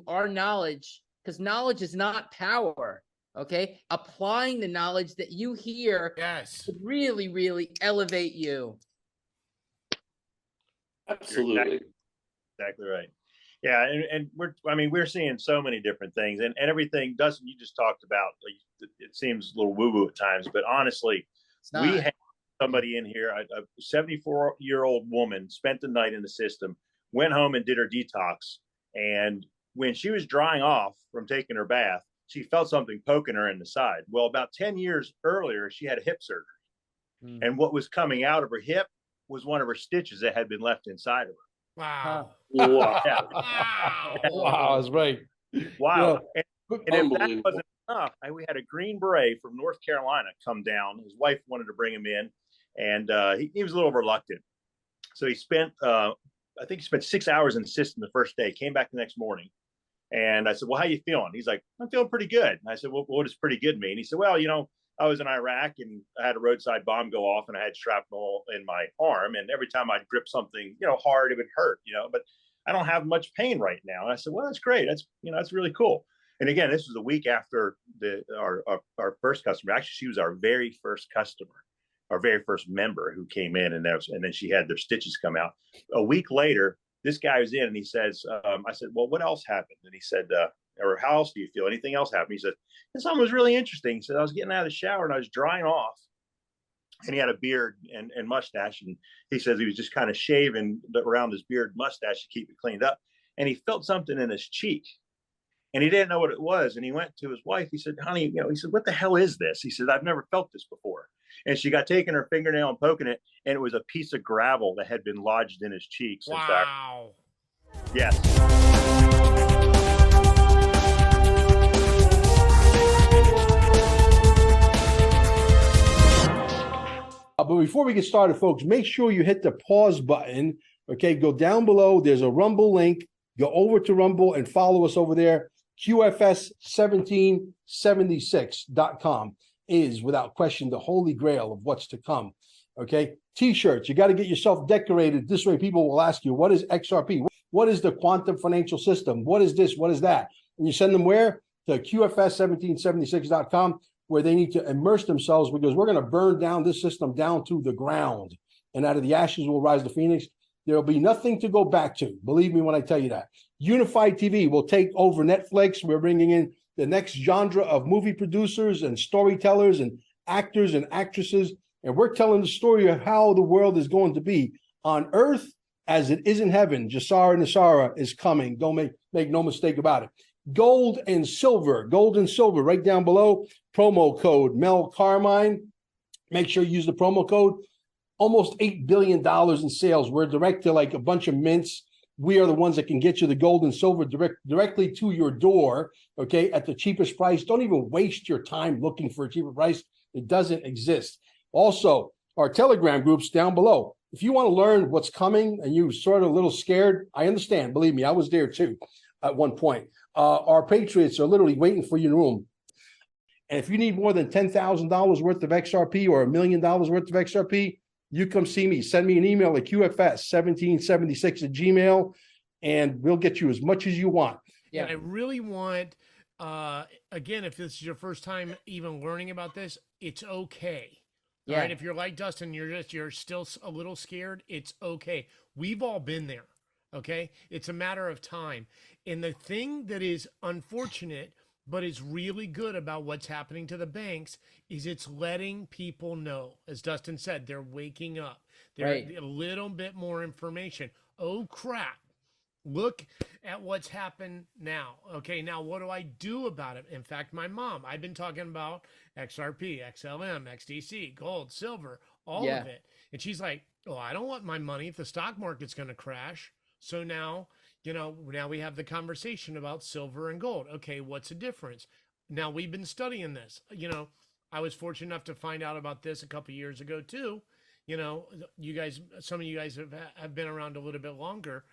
to our knowledge, because knowledge is not power. Okay, applying the knowledge that you hear, yes, could really, really elevate you. Absolutely. Exactly right. Yeah, and we're seeing so many different things, and everything doesn't. You just talked about, like, it seems a little woo woo at times, but honestly, we have somebody in here, a 74-year-old woman, spent the night in the system, went home and did her detox, and when she was drying off from taking her bath, she felt something poking her in the side. Well, about 10 years earlier, she had a hip surgery, and what was coming out of her hip was one of her stitches that had been left inside of her. wow, Wow. Yeah. Wow, that's right. Wow. Yeah. And if that wasn't enough, we had a Green Beret from North Carolina come down. His wife wanted to bring him in, and he was a little reluctant. So he spent, I think he spent 6 hours in the system the first day, came back the next morning. And I said, well, how you feeling? He's like, I'm feeling pretty good. And I said, well, what does pretty good mean? He said, well, I was in Iraq and I had a roadside bomb go off and I had shrapnel in my arm. And every time I'd grip something, hard, it would hurt, but I don't have much pain right now. And I said, well, that's great. That's really cool. And again, this was a week after our first customer. Actually, she was our very first customer, our very first member who came in, and then she had their stitches come out. A week later, this guy was in and he says, I said, well, what else happened? And he said, or how else do you feel? Anything else happened? He said, something was really interesting. He said, I was getting out of the shower and I was drying off. And he had a beard and mustache. And he says he was just kind of shaving around his beard mustache to keep it cleaned up. And he felt something in his cheek. And he didn't know what it was. And he went to his wife. He said, honey, he said, what the hell is this? He said, I've never felt this before. And she got taking her fingernail and poking it. And it was a piece of gravel that had been lodged in his cheek. wow. Yes. But before we get started, folks, make sure you hit the pause button. Okay, go down below. There's a Rumble link. Go over to Rumble and follow us over there. QFS1776.com is, without question, the holy grail of what's to come. Okay, T-shirts. You got to get yourself decorated. This way people will ask you, what is XRP? What is the quantum financial system? What is this? What is that? And you send them where? To QFS1776.com, where they need to immerse themselves, because we're going to burn down this system down to the ground. And out of the ashes will rise the phoenix. There will be nothing to go back to. Believe me when I tell you that. Unified TV will take over Netflix. We're bringing in the next genre of movie producers and storytellers and actors and actresses. And we're telling the story of how the world is going to be on earth as it is in heaven. Jasara Nasara is coming. Don't make no mistake about it. Gold and silver right down below. Promo code Mel Carmine. Make sure you use the promo code. Almost $8 billion in sales. We're direct to like a bunch of mints. We are the ones that can get you the gold and silver directly to your door, okay, at the cheapest price. Don't even waste your time looking for a cheaper price. It doesn't exist. Also, our Telegram groups down below. If you want to learn what's coming and you're sort of a little scared, I understand. Believe me, I was there too at one point. Our Patriots are literally waiting for you in the room. And if you need more than $10,000 worth of XRP or $1 million worth of XRP, you come see me. Send me an email at QFS1776@gmail, and we'll get you as much as you want. Yeah, I really want, again, if this is your first time even learning about this, it's okay. Yeah. All right. If you're like Dustin, you're still a little scared, it's okay. We've all been there. Okay. It's a matter of time. And the thing that is unfortunate, but is really good about what's happening to the banks, is it's letting people know. As Dustin said, they're waking up. They're a little bit more information. Oh, crap. Look at what's happened now. Okay, now what do I do about it? In fact, my mom, I've been talking about XRP, XLM, XDC, gold, silver, all of it. And she's like, oh, I don't want my money if the stock market's going to crash. So now, now we have the conversation about silver and gold. Okay, what's the difference? Now we've been studying this. I was fortunate enough to find out about this a couple of years ago too. You guys, some of you guys have been around a little bit longer.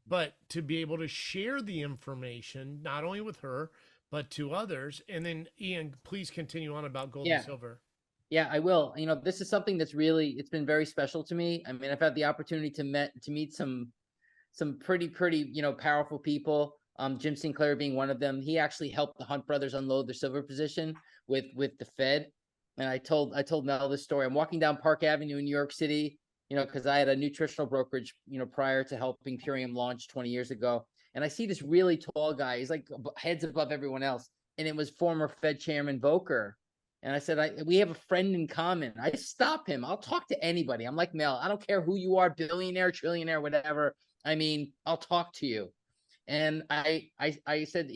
But to be able to share the information, not only with her, but to others. And then, Ian, please continue on about gold and silver. Yeah, I will. This is something that's it's been very special to me. I mean, I've had the opportunity to meet some pretty, powerful people. Jim Sinclair being one of them. He actually helped the Hunt brothers unload their silver position with the Fed. And I told Mel this story. I'm walking down Park Avenue in New York City, because I had a nutritional brokerage, prior to helping Purium launch 20 years ago. And I see this really tall guy. He's like heads above everyone else. And it was former Fed Chairman Volcker. And I said, we have a friend in common. I stop him. I'll talk to anybody. I'm like, Mel, I don't care who you are, billionaire, trillionaire, whatever. I mean, I'll talk to you. And I said,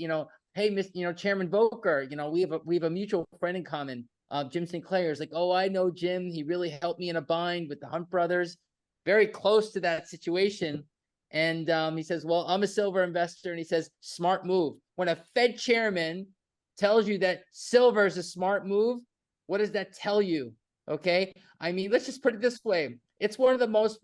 hey, Miss, Chairman Volcker, we have a mutual friend in common. Jim Sinclair is like, oh, I know Jim. He really helped me in a bind with the Hunt brothers. Very close to that situation. And he says, well, I'm a silver investor. And he says, smart move. When a Fed chairman tells you that silver is a smart move, what does that tell you? Okay. I mean, let's just put it this way. It's one of the most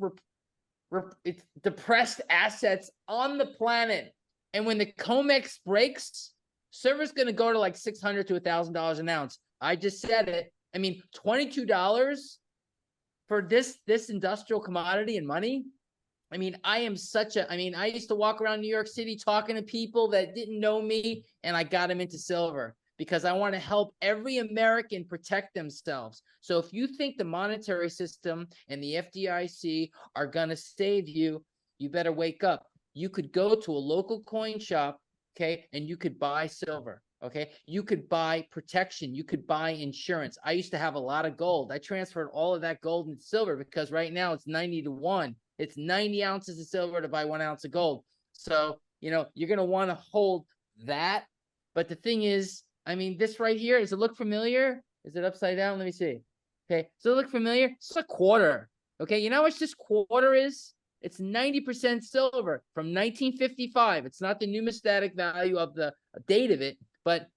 depressed assets on the planet. And when the COMEX breaks, silver's going to go to like $600 to $1,000 an ounce. I just said it. I mean, $22 for this industrial commodity and money. I mean, I used to walk around New York City talking to people that didn't know me, and I got them into silver because I want to help every American protect themselves. So if you think the monetary system and the FDIC are going to save you, you better wake up. You could go to a local coin shop, okay, and you could buy silver. Okay, you could buy protection. You could buy insurance. I used to have a lot of gold. I transferred all of that gold into silver because right now it's 90 to 1. It's 90 ounces of silver to buy 1 ounce of gold. So, you're going to want to hold that. But the thing is, I mean, this right here, does it look familiar? Is it upside down? Let me see. Okay, does it look familiar? It's a quarter. Okay, you know how much this quarter is? It's 90% silver from 1955. It's not the numismatic value of the date of it. But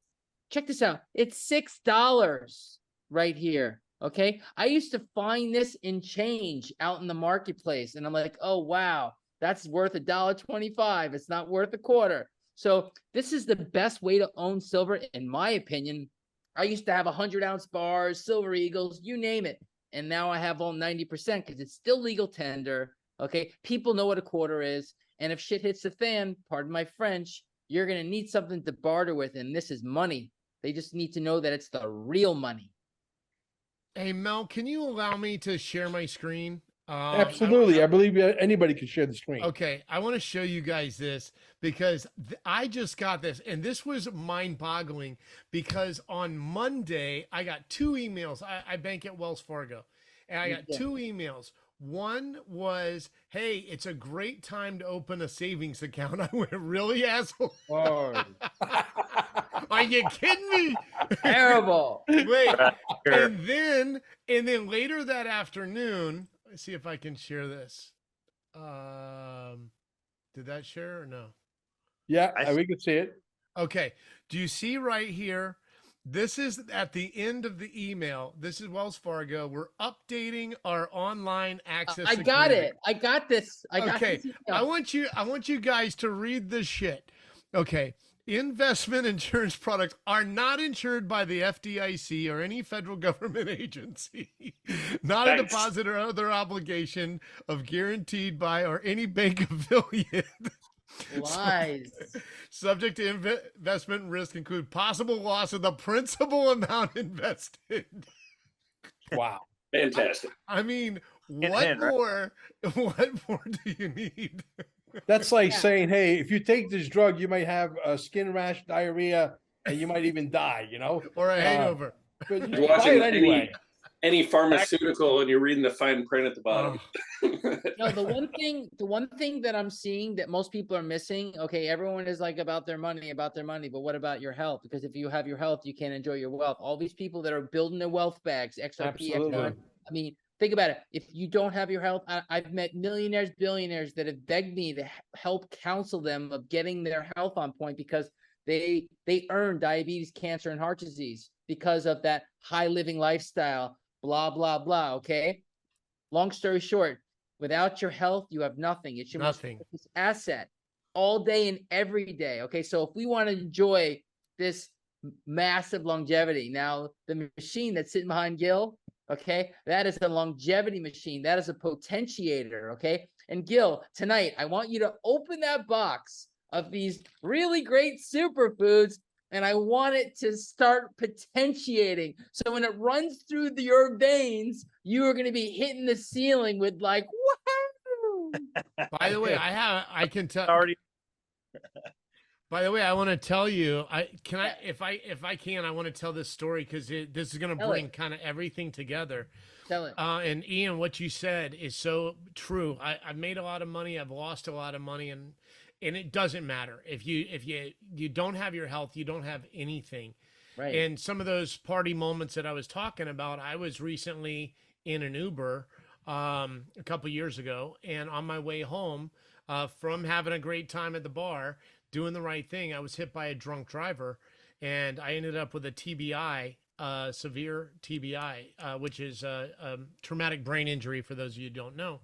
check this out. It's $6 right here. Okay. I used to find this in change out in the marketplace. And I'm like, oh, wow, that's worth $1.25. It's not worth a quarter. So this is the best way to own silver, in my opinion. I used to have 100-ounce bars, silver eagles, you name it. And now I have all 90% because it's still legal tender. Okay. People know what a quarter is. And if shit hits the fan, pardon my French, you're going to need something to barter with, and this is money. They just need to know that it's the real money. Hey, Mel, can you allow me to share my screen? Absolutely. I believe anybody can share the screen. Okay. I want to show you guys this because I just got this, and this was mind-boggling because on Monday, I got 2 emails. I bank at Wells Fargo, and I got 2 emails. One was, hey, it's a great time to open a savings account. I went, really, asshole? Oh. Are you kidding me? Terrible. Wait, and then later that afternoon, let's see if I can share this. Did that share or no? Yeah, we can see it. Okay. Do you see right here? This is at the end of the email. This is Wells Fargo. We're updating our online access. I got it. I got this. Okay. I want you guys to read this shit. Okay. Investment insurance products are not insured by the FDIC or any federal government agency, not a deposit or other obligation of guaranteed by or any bank affiliate. Lies. Subject to investment risk include possible loss of the principal amount invested. Wow. Fantastic. I mean, what more do you need? That's like saying, hey, if you take this drug, you might have a skin rash, diarrhea, and you might even die, Or a hangover. But You're watching anyway. any pharmaceutical and you're reading the fine print at the bottom. No, the one thing that I'm seeing that most people are missing, okay, everyone is like about their money, but what about your health? Because if you have your health, you can't enjoy your wealth. All these people that are building their wealth bags, XRP, XR, I mean, think about it. If you don't have your health, I've met millionaires, billionaires that have begged me to help counsel them of getting their health on point because they earn diabetes, cancer, and heart disease because of that high living lifestyle, blah, blah, blah. Okay. Long story short, without your health, you have nothing. It's your most precious asset all day and every day. Okay. So if we want to enjoy this massive longevity, now the machine that's sitting behind Gil, okay, that is a longevity machine. That is a potentiator, okay? And Gil, tonight, I want you to open that box of these really great superfoods, and I want it to start potentiating. So when it runs through your veins, you are going to be hitting the ceiling with like, woohoo! By the way, I can tell. Already. By the way, I want to tell you, if I can, I want to tell this story because this is going to bring kind of everything together. Tell it. And Ian, what you said is so true. I've made a lot of money. I've lost a lot of money, and it doesn't matter if you don't have your health, you don't have anything. Right. And some of those party moments that I was talking about, I was recently in an Uber a couple years ago, and on my way home from having a great time at the bar, doing the right thing, I was hit by a drunk driver, and I ended up with a TBI. Severe TBI, which is a traumatic brain injury for those of you who don't know.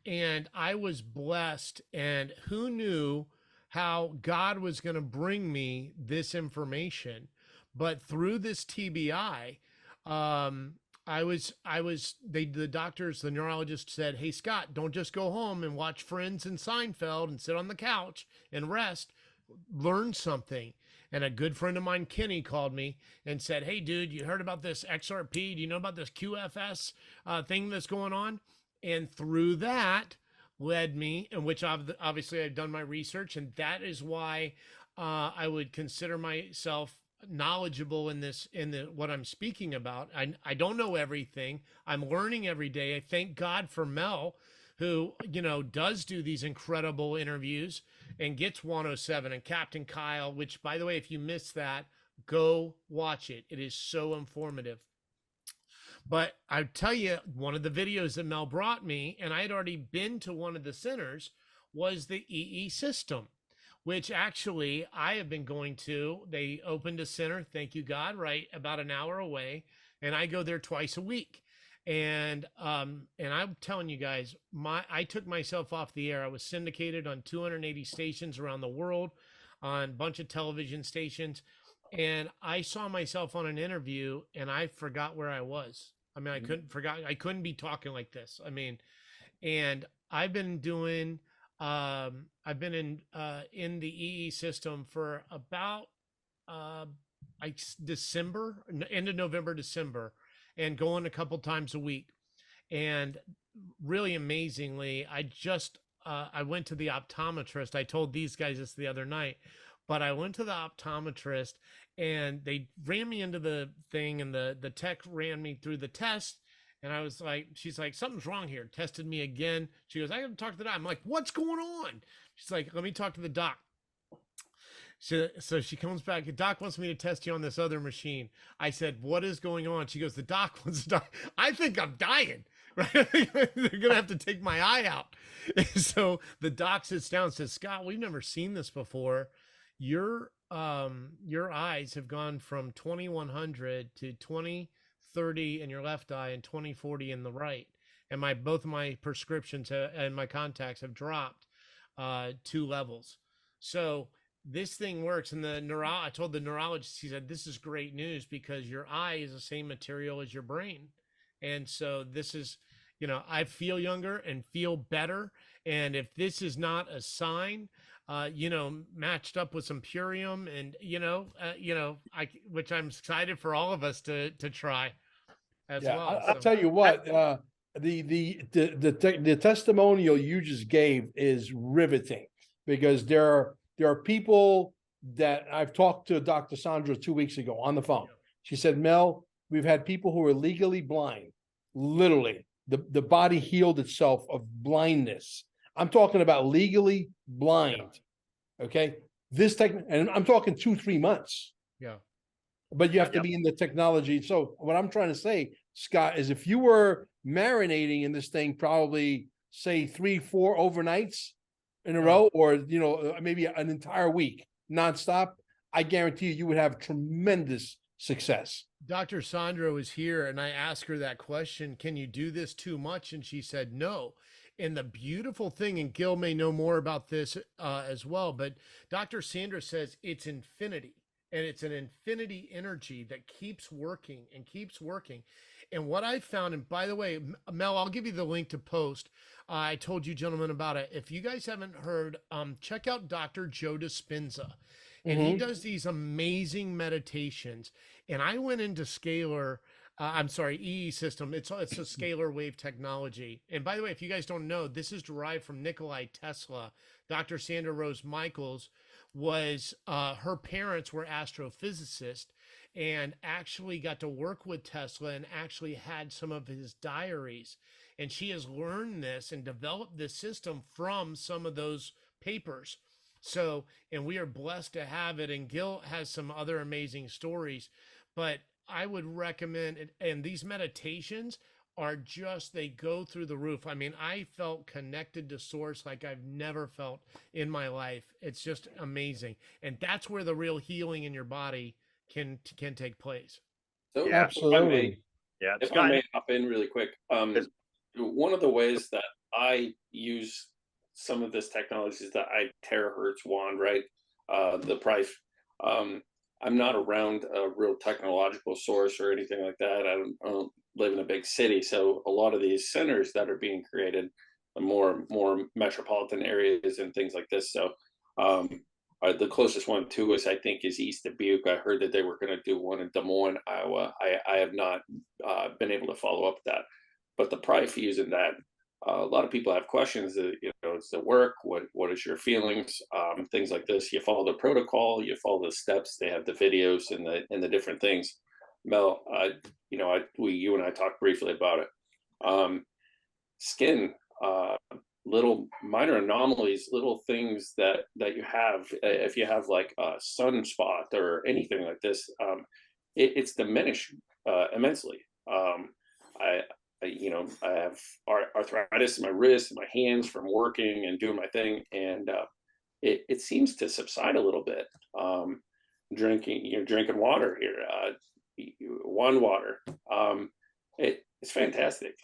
And I was blessed, and who knew how God was going to bring me this information? But through this TBI, the doctors, the neurologist said, "Hey, Scott, don't just go home and watch Friends and Seinfeld and sit on the couch and rest. Learn something." And a good friend of mine, Kenny, called me and said, "Hey, dude, you heard about this XRP? Do you know about this QFS thing that's going on?" And through that led me, in which obviously I've done my research, and that is why I would consider myself knowledgeable in what I'm speaking about. I don't know everything. I'm learning every day. I thank God for Mel, who, does do these incredible interviews and gets 107, and Captain Kyle, which, by the way, if you missed that, go watch it. It is so informative. But I tell you, one of the videos that Mel brought me, and I had already been to one of the centers, was the EESystem, which actually I have been going to. They opened a center, thank you God, right about an hour away, and I go there twice a week. And I'm telling you guys, I took myself off the air. I was syndicated on 280 stations around the world, on a bunch of television stations, and I saw myself on an interview, and I forgot where I was. I mean, I couldn't be talking like this. I mean, and I've been doing, I've been in the EESystem for about December, end of November, December, and going a couple times a week. And really amazingly, I went to the optometrist. I told these guys this the other night, but I went to the optometrist, and they ran me into the thing, and the tech ran me through the test. And I was like, she's like, "Something's wrong here." Tested me again. She goes, "I got to talk to the doc." I'm like, "What's going on?" She's like, "Let me talk to the doc." So she comes back. "The doc wants me to test you on this other machine." I said, "What is going on?" She goes, "The doc wants to die." I think I'm dying, right? They're going to have to take my eye out. So the doc sits down and says, "Scott, we've never seen this before. Your eyes have gone from 2100 to 2030 in your left eye and 2040 in the right. And both of my prescriptions and my contacts have dropped 2 levels. So this thing works." And I told the neurologist, he said, "This is great news because your eye is the same material as your brain. And so this is, I feel younger and feel better. And if this is not a sign, matched up with some Purium and, which I'm excited for all of us to try as well." I'll tell you what, the testimonial you just gave is riveting, because there are people that I've talked to Dr. Sandra 2 weeks ago on the phone. She said, "Mel, we've had people who are legally blind. Literally, the body healed itself of blindness. I'm talking about legally blind." Okay. And I'm talking 2-3 months. Yeah. But you have to be in the technology. So what I'm trying to say, Scott, is if you were marinating in this thing, probably say 3-4 overnights in a row, or, maybe an entire week nonstop, I guarantee you would have tremendous success. Dr. Sandra was here, and I asked her that question, "Can you do this too much?" And she said, "No." And the beautiful thing, and Gil may know more about this as well, but Dr. Sandra says it's infinity, and it's an infinity energy that keeps working and keeps working. And what I found, and by the way, Mel, I'll give you the link to post. I told you gentlemen about it. If you guys haven't heard, check out Dr. Joe Dispenza. And he does these amazing meditations. And I went into Scalar, EESystem. It's a scalar wave technology. And by the way, if you guys don't know, this is derived from Nikolai Tesla. Dr. Sandra Rose Michaels was, her parents were astrophysicists and actually got to work with Tesla and actually had some of his diaries. And she has learned this and developed this system from some of those papers. So, and we are blessed to have it. And Gil has some other amazing stories, but I would recommend it. And these meditations are just, they go through the roof. I mean, I felt connected to source like I've never felt in my life. It's just amazing. And that's where the real healing in your body can take place. So Yeah, absolutely. If I may hop in really quick, one of the ways that I use some of this technology is that terahertz wand, right? The price. I'm not around a real technological source or anything like that. I don't live in a big city, so a lot of these centers that are being created, are more metropolitan areas and things like this. So the closest one to us, I think, is East Dubuque. I heard that they were going to do one in Des Moines, Iowa. I have not been able to follow up with that, but the price using that. A lot of people have questions. Does it work? What is your feelings? Things like this. You follow the protocol. You follow the steps. They have the videos and the different things. Mel, you and I talked briefly about it. Skin, little minor anomalies, little things that you have. If you have like a sunspot or anything like this, it's diminished immensely. I have arthritis in my wrists and my hands from working and doing my thing, and it seems to subside a little bit. Drinking water here, one water. It's fantastic.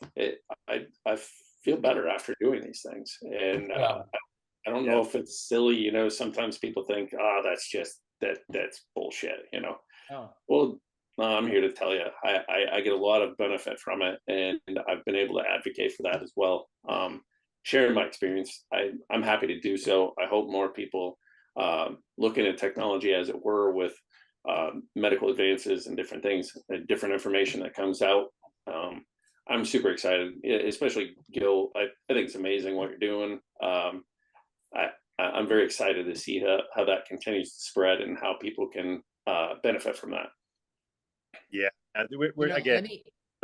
I feel better after doing these things, and I don't know if it's silly. Sometimes people think, that's bullshit. Well. I'm here to tell you, I get a lot of benefit from it, and I've been able to advocate for that as well. Sharing my experience, I'm happy to do so. I hope more people looking at technology, as it were, with medical advances and different things, different information that comes out. I'm super excited, especially Gil. I think it's amazing what you're doing. I'm very excited to see how that continues to spread and how people can benefit from that. Yeah, we're again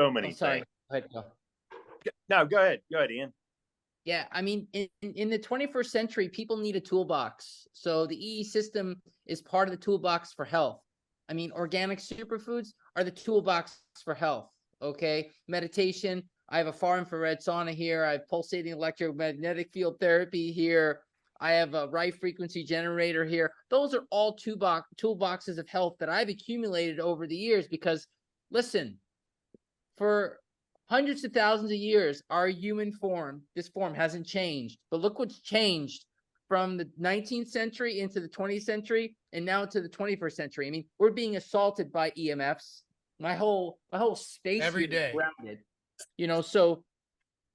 so many things. Go ahead, Phil. No, go ahead, Ian. Yeah, I mean, in the 21st century, people need a toolbox. So the EESystem is part of the toolbox for health. I mean, organic superfoods are the toolbox for health. Okay, meditation. I have a far infrared sauna here. I have pulsating electromagnetic field therapy here. I have a right frequency generator here. Those are all toolboxes of health that I've accumulated over the years because, listen, for hundreds of thousands of years, our human form, this form hasn't changed. But look what's changed from the 19th century into the 20th century and now to the 21st century. I mean, we're being assaulted by EMFs. My whole space every day is grounded. So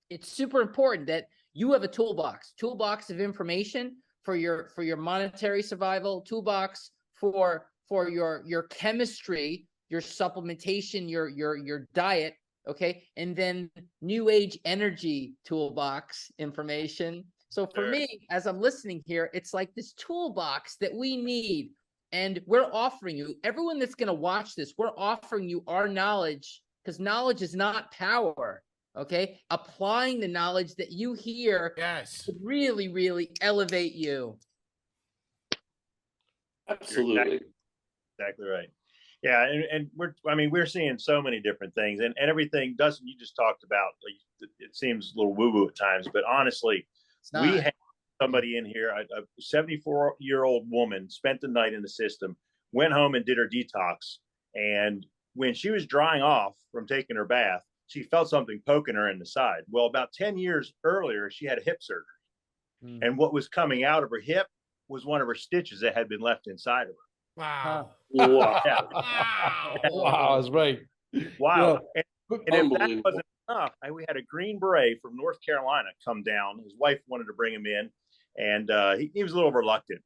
it's super important that you have a toolbox of information for your monetary survival, toolbox for your chemistry, your supplementation, your diet, okay, and then new age energy toolbox information. So for me, as I'm listening here, it's like this toolbox that we need, and we're offering you, everyone that's going to watch this, we're offering you our knowledge, because knowledge is not power. Okay, applying the knowledge that you hear, to really, really elevate you. Absolutely, exactly right. Yeah, and we're seeing so many different things, and everything doesn't. You just talked about, like, it seems a little woo-woo at times, but honestly, we have somebody in here, a 74-year-old woman, spent the night in the system, went home and did her detox, and when she was drying off from taking her bath, she felt something poking her in the side. Well, about 10 years earlier, she had a hip surgery. And what was coming out of her hip was one of her stitches that had been left inside of her. Wow. Wow. Wow, that's right. Wow. And if that Unbelievable. wasn't enough, we had a Green Beret from North Carolina come down. His wife wanted to bring him in, and he was a little reluctant.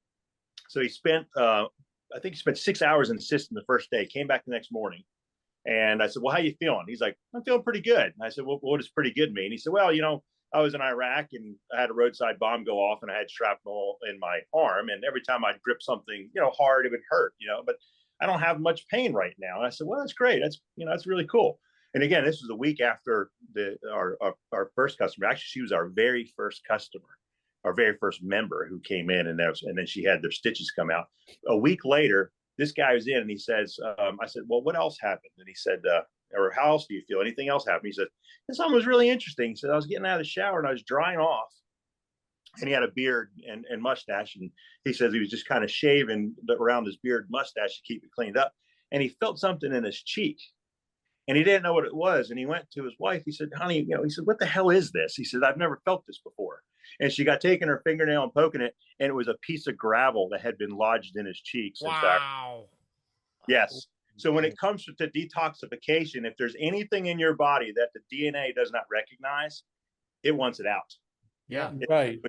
So he spent, I think he spent 6 hours in the system the first day, came back the next morning. And I said, well, how you feeling? He's like, I'm feeling pretty good. And I said, well, what does pretty good mean? He said, well, I was in Iraq and I had a roadside bomb go off and I had shrapnel in my arm. And every time I'd grip something, hard, it would hurt, but I don't have much pain right now. And I said, well, that's great. That's really cool. And again, this was a week after our first customer. Actually, she was our very first customer, our very first member who came in, and then she had their stitches come out. A week later, this guy was in and he says, I said, well, what else happened? And he said, or how else do you feel? Anything else happened? He said, something was really interesting. He said, I was getting out of the shower and I was drying off. And he had a beard and mustache. And he says he was just kind of shaving around his beard mustache to keep it cleaned up. And he felt something in his cheek. And he didn't know what it was. And he went to his wife. He said, honey, he said, what the hell is this? He said, I've never felt this before. And she got taking her fingernail and poking it. And it was a piece of gravel that had been lodged in his cheeks. Wow. Yes. So when it comes to detoxification, if there's anything in your body that the DNA does not recognize, it wants it out. Yeah. Right.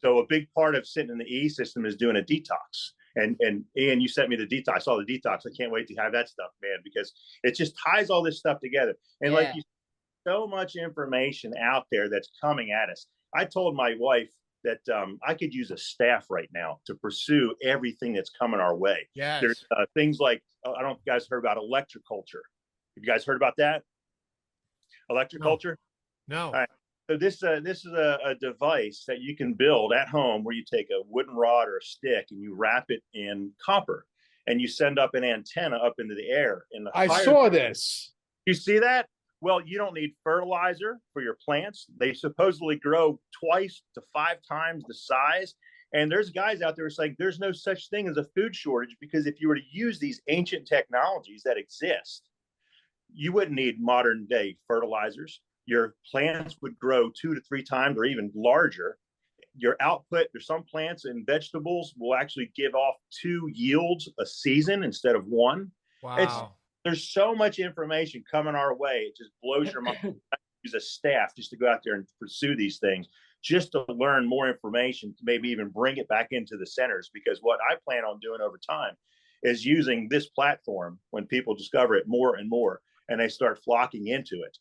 So a big part of sitting in the EESystem is doing a detox. And Ian, you sent me the detox. I saw the detox. I can't wait to have that stuff, man, because it just ties all this stuff together. And like you, so much information out there that's coming at us. I told my wife that I could use a staff right now to pursue everything that's coming our way. Yes. There's things like, I don't know if you guys heard about electroculture. Have you guys heard about that? Electroculture? No. All right. So this is a device that you can build at home where you take a wooden rod or a stick and you wrap it in copper and you send up an antenna up into the air. I saw this. You see that? Well, you don't need fertilizer for your plants. They supposedly grow 2 to 5 times the size. And there's guys out there saying there's no such thing as a food shortage, because if you were to use these ancient technologies that exist, you wouldn't need modern day fertilizers. Your plants would grow 2 to 3 times or even larger. Your output, there's some plants and vegetables will actually give off 2 yields a season instead of 1. Wow. There's so much information coming our way. It just blows your mind. Use a staff just to go out there and pursue these things, just to learn more information, to maybe even bring it back into the centers. Because what I plan on doing over time is using this platform when people discover it more and more, and they start flocking into it,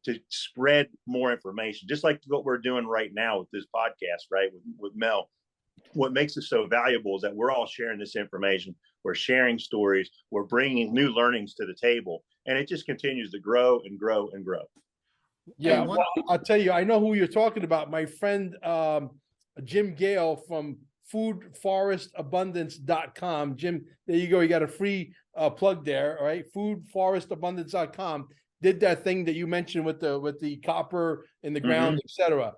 to spread more information, just like what we're doing right now with this podcast, right? With Mel. What makes it so valuable is that we're all sharing this information. We're sharing stories. We're bringing new learnings to the table, and it just continues to grow and grow and grow. Yeah, well, I'll tell you, I know who you're talking about. My friend Jim Gale from foodforestabundance.com. Jim, there you go. You got a free plug there, all right? Foodforestabundance.com did that thing that you mentioned with the copper in the ground, etc.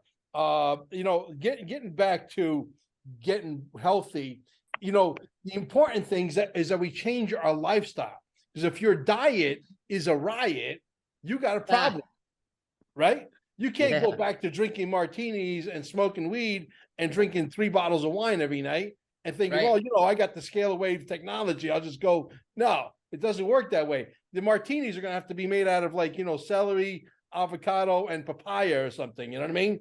Getting back to getting healthy, the important things is that we change our lifestyle. Because if your diet is a riot, you got a problem, right? You can't go back to drinking martinis and smoking weed and drinking 3 bottles of wine every night and thinking, well, I got the scale wave technology. I'll just go. No, it doesn't work that way. The martinis are going to have to be made out of celery, avocado, and papaya or something. You know what I mean?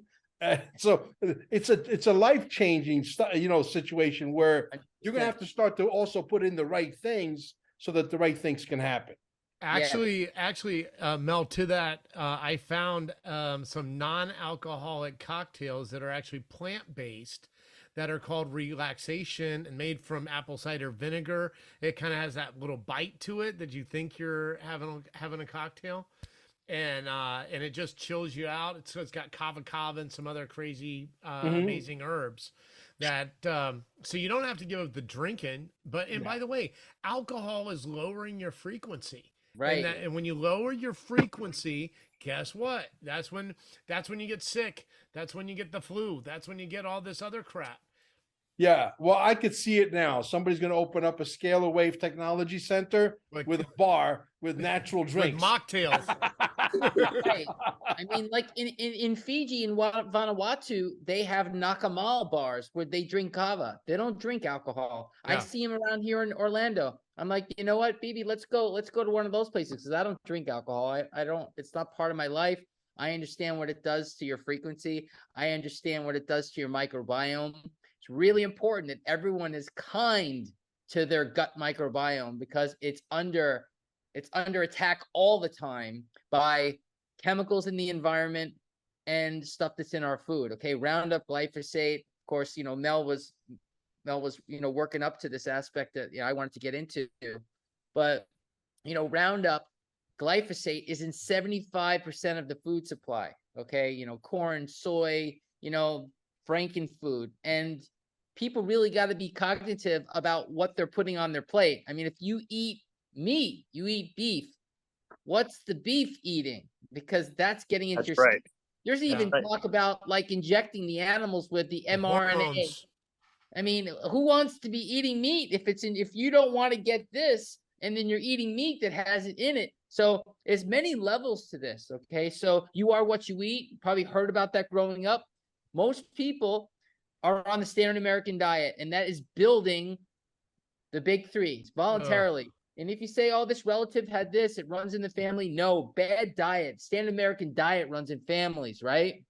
So it's a life-changing situation where you're going to have to start to also put in the right things so that the right things can happen. Actually, Mel, to that, I found some non-alcoholic cocktails that are actually plant-based that are called relaxation and made from apple cider vinegar. It kind of has that little bite to it that you think you're having a cocktail. And it just chills you out. It's got kava and some other crazy, amazing herbs that, so you don't have to give up the drinking, by the way, alcohol is lowering your frequency. Right. And when you lower your frequency, guess what? That's when you get sick. That's when you get the flu. That's when you get all this other crap. Yeah, well, I could see it now. Somebody's going to open up a scalar wave technology center with a bar with natural drinks. With mocktails. Right. I mean, like in Fiji and Vanuatu, they have nakamal bars where they drink kava. They don't drink alcohol. I Yeah. see them around here in Orlando. I'm like, you know what, Bibi, let's go to one of those places because I don't drink alcohol. I don't, it's not part of my life. I understand what it does to your frequency. I understand what it does to your microbiome. It's really important that everyone is kind to their gut microbiome because it's under attack all the time by chemicals in the environment and stuff that's in our food. Okay, Roundup, glyphosate. Of course, Mel was working up to this aspect that I wanted to get into. But Roundup, glyphosate is in 75% of the food supply. Okay, corn, soy, frankenfood, and people really got to be cognitive about what they're putting on their plate. I mean, if you eat meat, you eat beef. What's the beef eating? Because that's getting into your right. There's even talk about like injecting the animals with the mRNA. Hormones. I mean, who wants to be eating meat if you don't want to get this and then you're eating meat that has it in it? So there's many levels to this, okay? So you are what you eat. You probably heard about that growing up. Most people are on the standard American diet, and that is building the big threes voluntarily. And if you say, oh, this relative had this, it runs in the family. No, bad diet. Standard American diet runs in families, right?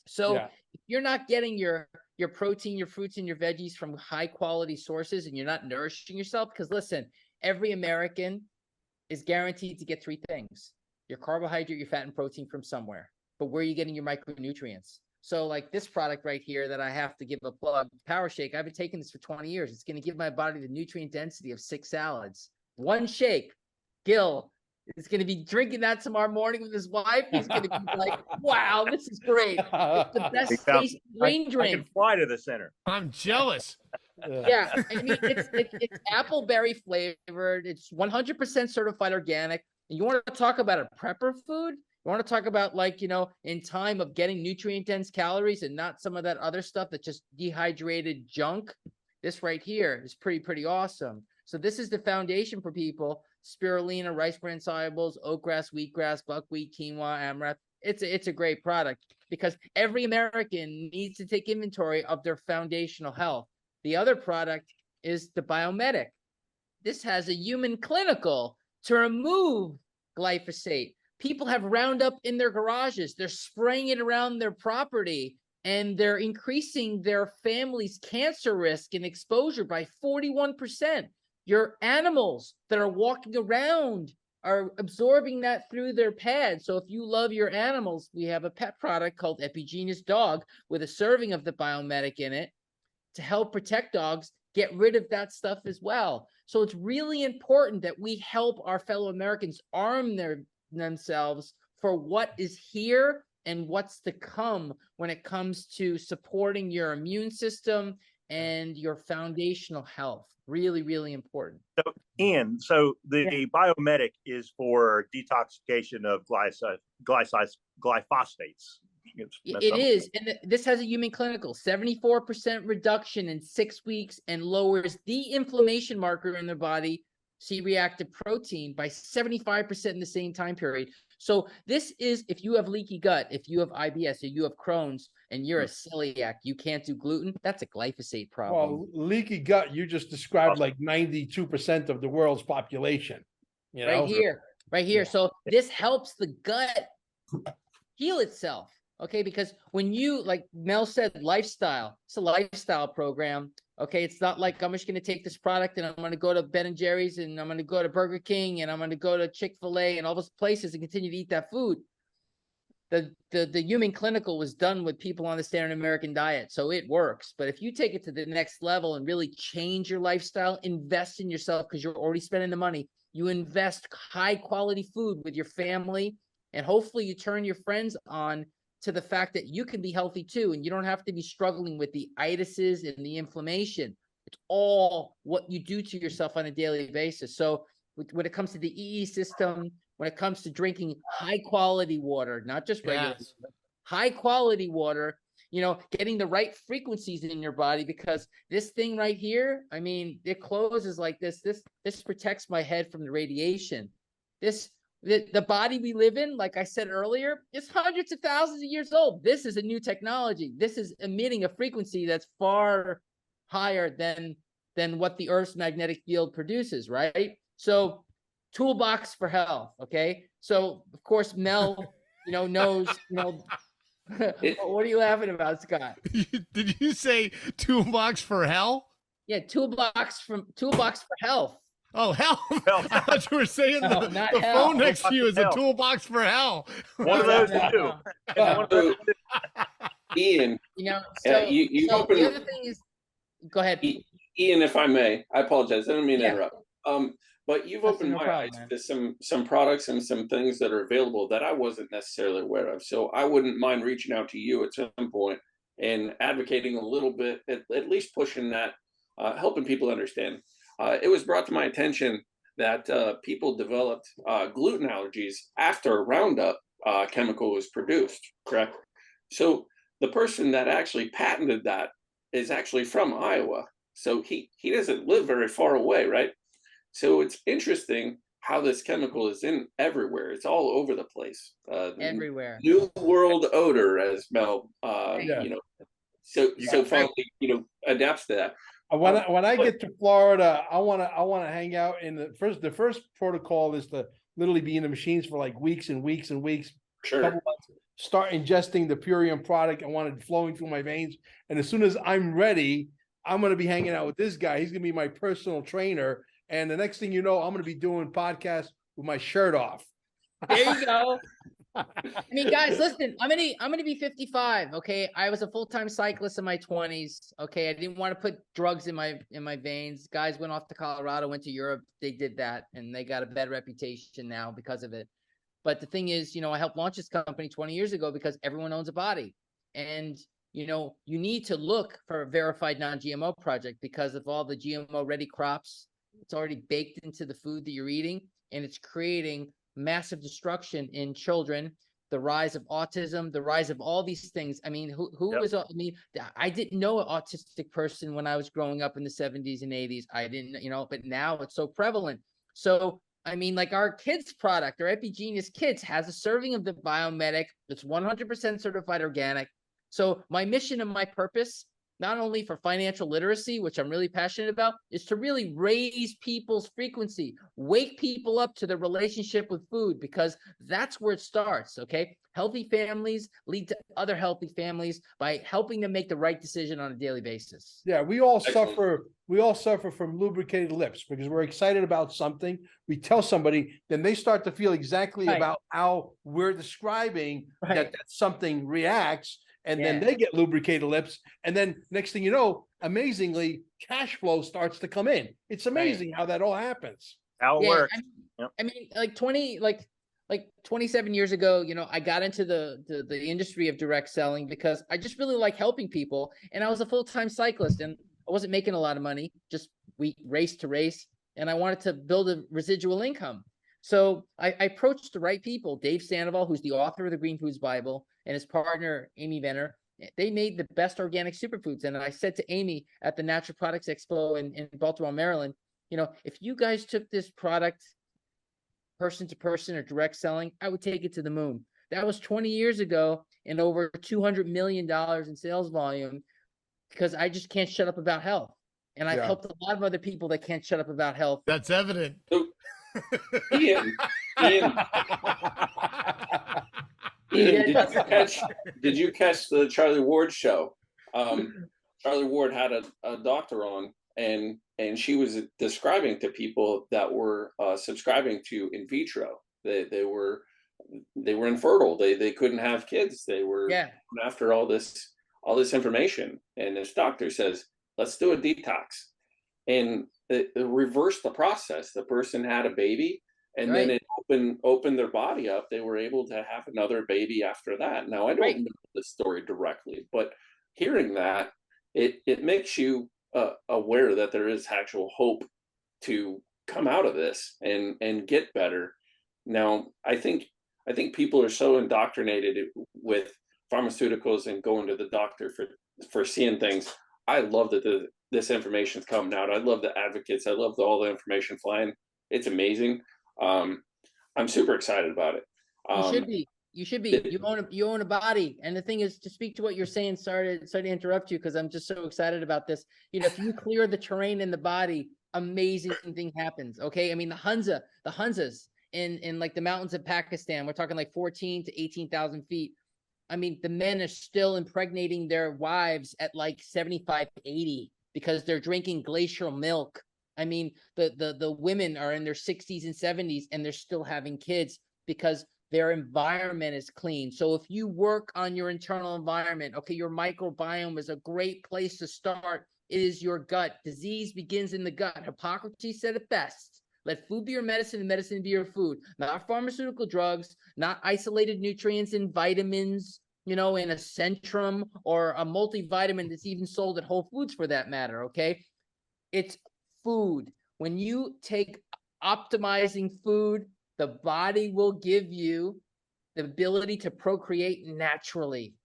So if you're not getting your protein, your fruits, and your veggies from high quality sources, and you're not nourishing yourself, because listen, every American is guaranteed to get three things: your carbohydrate, your fat, and protein from somewhere. But where are you getting your micronutrients? So like this product right here that I have to give a plug, Power Shake, I've been taking this for 20 years. It's going to give my body the nutrient density of 6 salads. One shake. Gil is going to be drinking that tomorrow morning with his wife. He's going to be like, wow, this is great. It's the best tasting green drink. I can fly to the center. I'm jealous. Yeah, I mean, it's appleberry flavored. It's 100% certified organic. And you want to talk about a prepper food? You want to talk about in time of getting nutrient dense calories and not some of that other stuff that's just dehydrated junk. This right here is pretty awesome. So this is the foundation for people: spirulina, rice bran solubles, oatgrass, wheatgrass, buckwheat, quinoa, amaranth. It's a great product because every American needs to take inventory of their foundational health. The other product is the Biomedic. This has a human clinical to remove glyphosate. People have Roundup in their garages. They're spraying it around their property, and they're increasing their family's cancer risk and exposure by 41%. Your animals that are walking around are absorbing that through their pads. So if you love your animals, we have a pet product called Epigenus Dog with a serving of the Biomedic in it to help protect dogs, get rid of that stuff as well. So it's really important that we help our fellow Americans arm themselves for what is here and what's to come when it comes to supporting your immune system and your foundational health. Really, really important. So, Ian, the Biomedic is for detoxification of glyphosates. It is, and this has a human clinical 74% reduction in 6 weeks and lowers the inflammation marker in the body, C-reactive protein, by 75% in the same time period. So this is if you have leaky gut, if you have IBS, or you have Crohn's, and you're a celiac, you can't do gluten, that's a glyphosate problem. Well, leaky gut, you just described like 92% of the world's population. Right here. Yeah. So this helps the gut heal itself. Okay, because when you, like Mel said, lifestyle, it's a lifestyle program. Okay, it's not like I'm just going to take this product and I'm going to go to Ben & Jerry's and I'm going to go to Burger King and I'm going to go to Chick-fil-A and all those places and continue to eat that food. The human clinical was done with people on the standard American diet, so it works. But if you take it to the next level and really change your lifestyle, invest in yourself because you're already spending the money. You invest high quality food with your family, and hopefully you turn your friends on to the fact that you can be healthy too, and you don't have to be struggling with the itises and the inflammation. It's all what you do to yourself on a daily basis. So when it comes to the EESystem, when it comes to drinking high quality water, not just regular, high quality water, getting the right frequencies in your body, because this thing right here, I mean, it closes like this. This protects my head from the radiation. This the body we live in, like I said earlier, is hundreds of thousands of years old. This is a new technology. This is emitting a frequency that's far higher than what the Earth's magnetic field produces, right? So Toolbox for health, okay? So of course Mel, knows, what are you laughing about, Scott? Did you say Toolbox for hell? Yeah, Toolbox for health. Oh, hell. I thought you were saying No, the not phone hell. next to you is a Hell. toolbox for hell. One of those too. So, Ian, So, you so opened. the other thing is, go ahead. Ian, if I may, I apologize. I don't mean to Yeah. interrupt. But you've That's opened no my problem, eyes man. to some products and some things that are available that I wasn't necessarily aware of. So I wouldn't mind reaching out to you at some point and advocating a little bit, at least pushing that, helping people understand. It was brought to my attention that people developed gluten allergies after Roundup chemical was produced, correct? So the person that actually patented that is actually from Iowa. So he doesn't live very far away, right? So it's interesting how this chemical is in everywhere. It's all over the place. Everywhere. New world odor, as Mel, Yeah. so finally, adapts to that. When I get to Florida, I wanna hang out in the first protocol is to literally be in the machines for like weeks and weeks and weeks. Sure. Couple months, start ingesting the Purium product. I want it flowing through my veins, and as soon as I'm ready, I'm gonna be hanging out with this guy. He's gonna be my personal trainer, and the next thing you know, I'm gonna be doing podcasts with my shirt off. There you go. I mean, guys, listen, I'm gonna be 55. Okay, I was a full-time cyclist in my 20s. Okay, I didn't want to put drugs in my veins. Guys went off to Colorado, went to Europe. They did that, and they got a bad reputation now because of it. But the thing is, I helped launch this company 20 years ago because everyone owns a body, and you need to look for a verified non-GMO project because of all the GMO-ready crops. It's already baked into the food that you're eating, and it's creating massive destruction in children, the rise of autism, the rise of all these things. I mean, who Yep. was, I mean, I didn't know an autistic person when I was growing up in the 70s and 80s. I didn't, but now it's so prevalent. So, I mean, like our kids product, our Epigenius Kids has a serving of the Biomedic. It's 100% certified organic. So my mission and my purpose, not only for financial literacy, which I'm really passionate about, is to really raise people's frequency, wake people up to the relationship with food, because that's where it starts, okay? Healthy families lead to other healthy families by helping them make the right decision on a daily basis. Yeah, we all Excellent. suffer from lubricated lips because we're excited about something. We tell somebody, then they start to feel exactly Right. about how we're describing Right. that something reacts, and then Yeah. they get lubricated lips, and then next thing you know, amazingly, cash flow starts to come in. It's amazing how that all happens. How it Yeah, works. I mean, like 27 years ago, I got into the industry of direct selling because I just really like helping people. And I was a full-time cyclist and I wasn't making a lot of money, just race to race. And I wanted to build a residual income. So I approached the right people, Dave Sandoval, who's the author of the Green Foods Bible, and his partner, Amy Venner. They made the best organic superfoods. And I said to Amy at the Natural Products Expo in Baltimore, Maryland, if you guys took this product person to person or direct selling, I would take it to the moon. That was 20 years ago and over $200 million in sales volume because I just can't shut up about health. And I've helped a lot of other people that can't shut up about health. That's evident. So, Ian, did you catch the Charlie Ward show? Charlie Ward had a doctor on, and she was describing to people that were subscribing to in vitro. They were infertile. They couldn't have kids. They were after all this information. And this doctor says, let's do a detox. And it reversed the process. The person had a baby, and then it opened their body up. They were able to have another baby after that. Now, I don't know the story directly, but hearing that, it makes you aware that there is actual hope to come out of this and get better. Now, I think people are so indoctrinated with pharmaceuticals and going to the doctor for seeing things. I love that this information's coming out. I love the advocates. I love all the information flying. It's amazing. I'm super excited about it. You should be. You should be. You own a body. And the thing is, to speak to what you're saying, sorry to interrupt you because I'm just so excited about this. If you clear the terrain in the body, amazing thing happens. Okay. I mean, the Hunzas in like the mountains of Pakistan, we're talking like 14 to 18,000 feet. I mean, the men are still impregnating their wives at like 75, 80 because they're drinking glacial milk. I mean, the women are in their 60s and 70s and they're still having kids because their environment is clean. So if you work on your internal environment, okay, your microbiome is a great place to start. It is your gut. Disease begins in the gut. Hippocrates said it best. Let food be your medicine and medicine be your food. Not pharmaceutical drugs, not isolated nutrients and vitamins, in a Centrum or a multivitamin that's even sold at Whole Foods for that matter, okay? It's food. When you take optimizing food, the body will give you the ability to procreate naturally.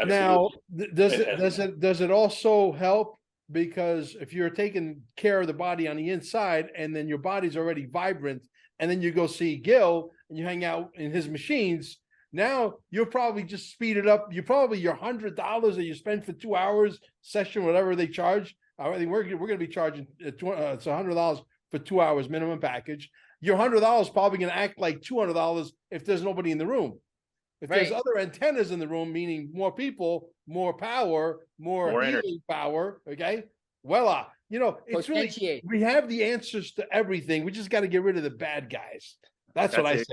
Now, does it also help? Because if you're taking care of the body on the inside and then your body's already vibrant, and then you go see Gil and you hang out in his machines, now you'll probably just speed it up. Your $100 that you spend for 2 hours session, whatever they charge. I think we're going to be charging it's $100 for 2 hours minimum package. Your $100 probably going to act like $200 if there's nobody in the room. If there's other antennas in the room, meaning more people, more power, more healing energy. Power, okay? Voila. It's really, we have the answers to everything. We just got to get rid of the bad guys. That's what I say.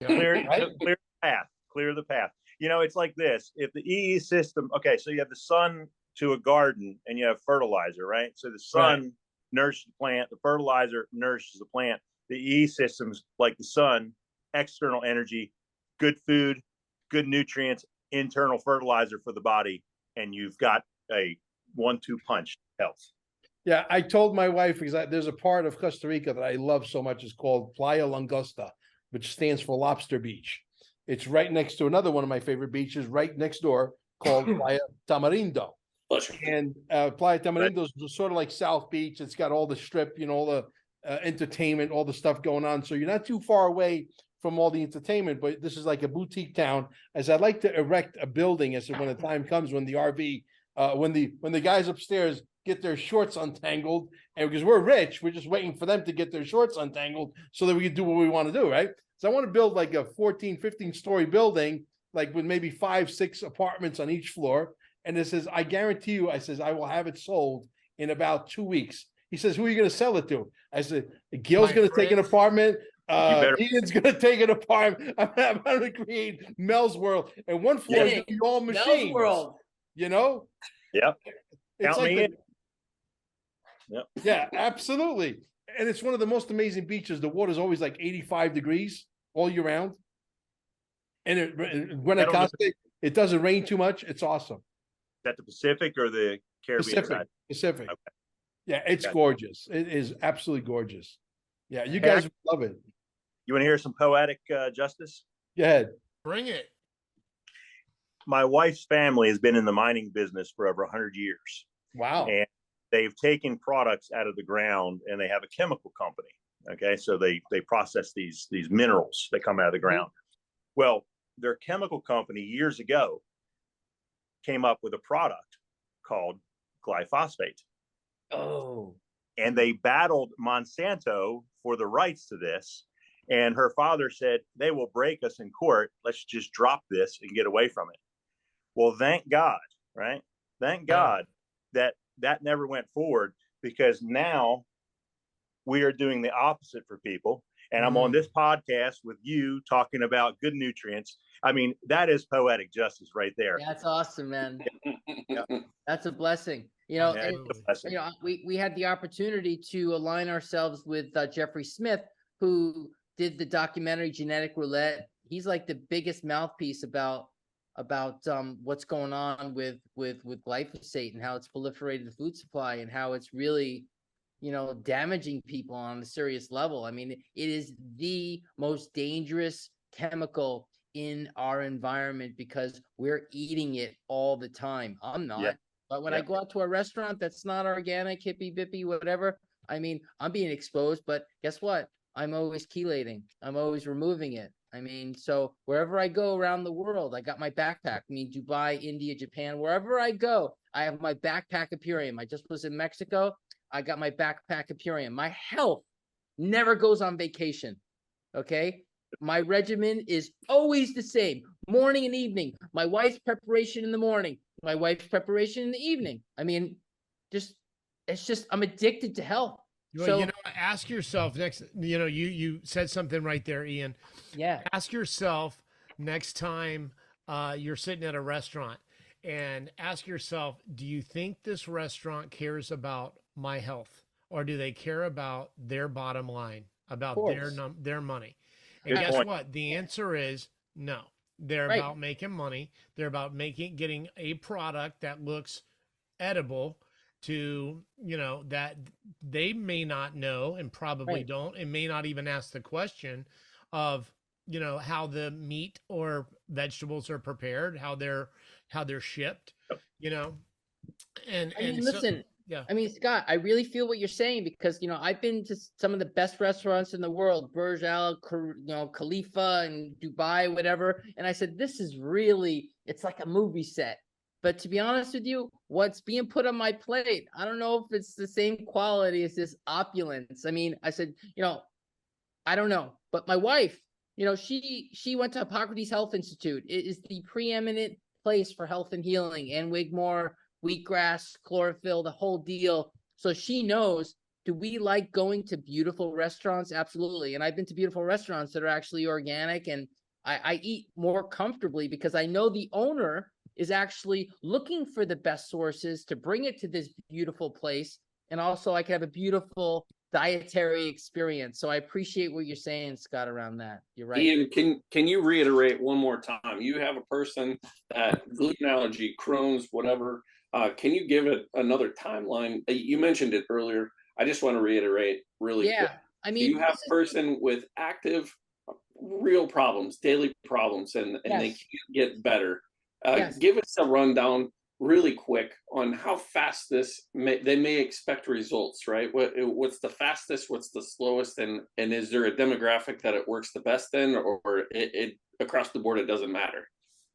Clear the path. Clear the path. It's like this. If the EESystem, okay, so you have the sun to a garden and you have fertilizer, right? So the sun nourishes the plant, the fertilizer nourishes the plant. The EESystem's like the sun, external energy, good food, good nutrients, internal fertilizer for the body, and you've got a 1-2 punch health. Yeah, I told my wife because there's a part of Costa Rica that I love so much. It's called Playa Langosta, which stands for Lobster Beach. It's right next to another one of my favorite beaches, right next door, called Playa Tamarindo. And Playa Tamarindo is sort of like South Beach. It's got all the strip, all the entertainment, all the stuff going on. So you're not too far away from all the entertainment, but this is like a boutique town. As I'd like to erect a building, as when the time comes when the RV, when the guys upstairs get their shorts untangled, and because we're rich, we're just waiting for them to get their shorts untangled so that we can do what we want to do, right? So I want to build like a 14, 15-story building, like with maybe 5, 6 apartments on each floor. And it says, I guarantee you, I will have it sold in about 2 weeks. He says, who are you going to sell it to? I said, Gil's going to take an apartment. Ian's going to take an apartment. I'm going to create Mel's World. And one floor is going to be all machines. Mel's World. Yep. It's Count like me in. Yep. Yeah, absolutely. And it's one of the most amazing beaches. The water's always like 85 degrees all year round. And Guanacaste, it doesn't rain too much. It's awesome. Is that the Pacific or the Caribbean side? Pacific. Okay. Yeah, it's Gotcha. Gorgeous. It is absolutely gorgeous. Yeah, you guys would love it. You want to hear some poetic justice? Go ahead. Bring it. My wife's family has been in the mining business for over 100 years. Wow. And they've taken products out of the ground and they have a chemical company. Okay, so they process these minerals that come out of the ground. Mm-hmm. Well, their chemical company years ago came up with a product called glyphosate. Oh. And they battled Monsanto for the rights to this. And her father said, they will break us in court. Let's just drop this and get away from it. Well, thank God, right? Thank God that never went forward, because now we are doing the opposite for people. And I'm on this podcast with you talking about good nutrients. I mean, that is poetic justice right there. That's awesome, man. Yeah. That's a blessing. We had the opportunity to align ourselves with Jeffrey Smith, who did the documentary Genetic Roulette. He's like the biggest mouthpiece about what's going on with glyphosate and how it's proliferated the food supply and how it's really, damaging people on a serious level. I mean, it is the most dangerous chemical in our environment because we're eating it all the time. I'm not. Yeah. But when I go out to a restaurant that's not organic, hippie, bippy, whatever, I mean, I'm being exposed. But guess what? I'm always chelating. I'm always removing it. I mean, so wherever I go around the world, I got my backpack. I mean, Dubai, India, Japan, wherever I go, I have my backpack Imperium. I just was in Mexico. I got my backpack Imperium. My health never goes on vacation. Okay. My regimen is always the same, morning and evening. My wife's preparation in the morning, my wife's preparation in the evening. I mean, it's just, I'm addicted to health. Well, So, you know, ask yourself next, you know, you said something right there, Ian. yeah. Ask yourself next time you're sitting at a restaurant, and ask yourself, do you think this restaurant cares about my health, or do they care about their bottom line, about their money? And Good guess point. what? The answer is no. They're Right. about making money. They're about getting a product that looks edible to, you know, that they may not know and probably Right. don't, and may not even ask the question of, you know, how the meat or vegetables are prepared, how they're shipped, you know. And I mean, so listen, yeah. I mean, Scott, I really feel what you're saying because, you know, I've been to some of the best restaurants in the world, Burj Al, you know, Khalifa and Dubai, whatever. And I said, this is really, it's like a movie set. But to be honest with you, what's being put on my plate, I don't know if it's the same quality as this opulence. I mean, I said, you know, I don't know. But my wife, you know, she went to Hippocrates Health Institute. It is the preeminent place for health and healing, and Wigmore, wheatgrass, chlorophyll, the whole deal. So she knows, do we like going to beautiful restaurants? Absolutely. And I've been to beautiful restaurants that are actually organic, and I eat more comfortably because I know the owner is actually looking for the best sources to bring it to this beautiful place. And also I can have a beautiful dietary experience. So I appreciate what you're saying, Scott, around that. You're right. Ian, can you reiterate one more time? You have a person that gluten allergy, Crohn's, whatever. Can you give it another timeline? You mentioned it earlier. I just want to reiterate really quick. I mean, you have a person with active, real problems, daily problems, and they can't get better. Give us a rundown really quick on how fast they may expect results, right? What's the fastest, what's the slowest, and is there a demographic that it works the best in, or it across the board it doesn't matter?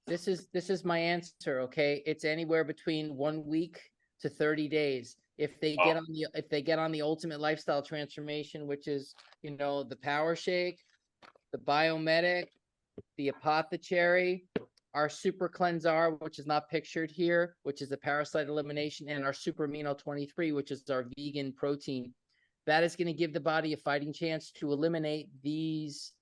This is my answer. Okay, it's anywhere between 1 week to 30 days. If they get on the ultimate lifestyle transformation, which is, you know, the Power Shake, the Biomedic, the Apothecary, our Super Cleanser, which is not pictured here, which is a parasite elimination, and our Super Amino 23, which is our vegan protein. That is going to give the body a fighting chance to eliminate these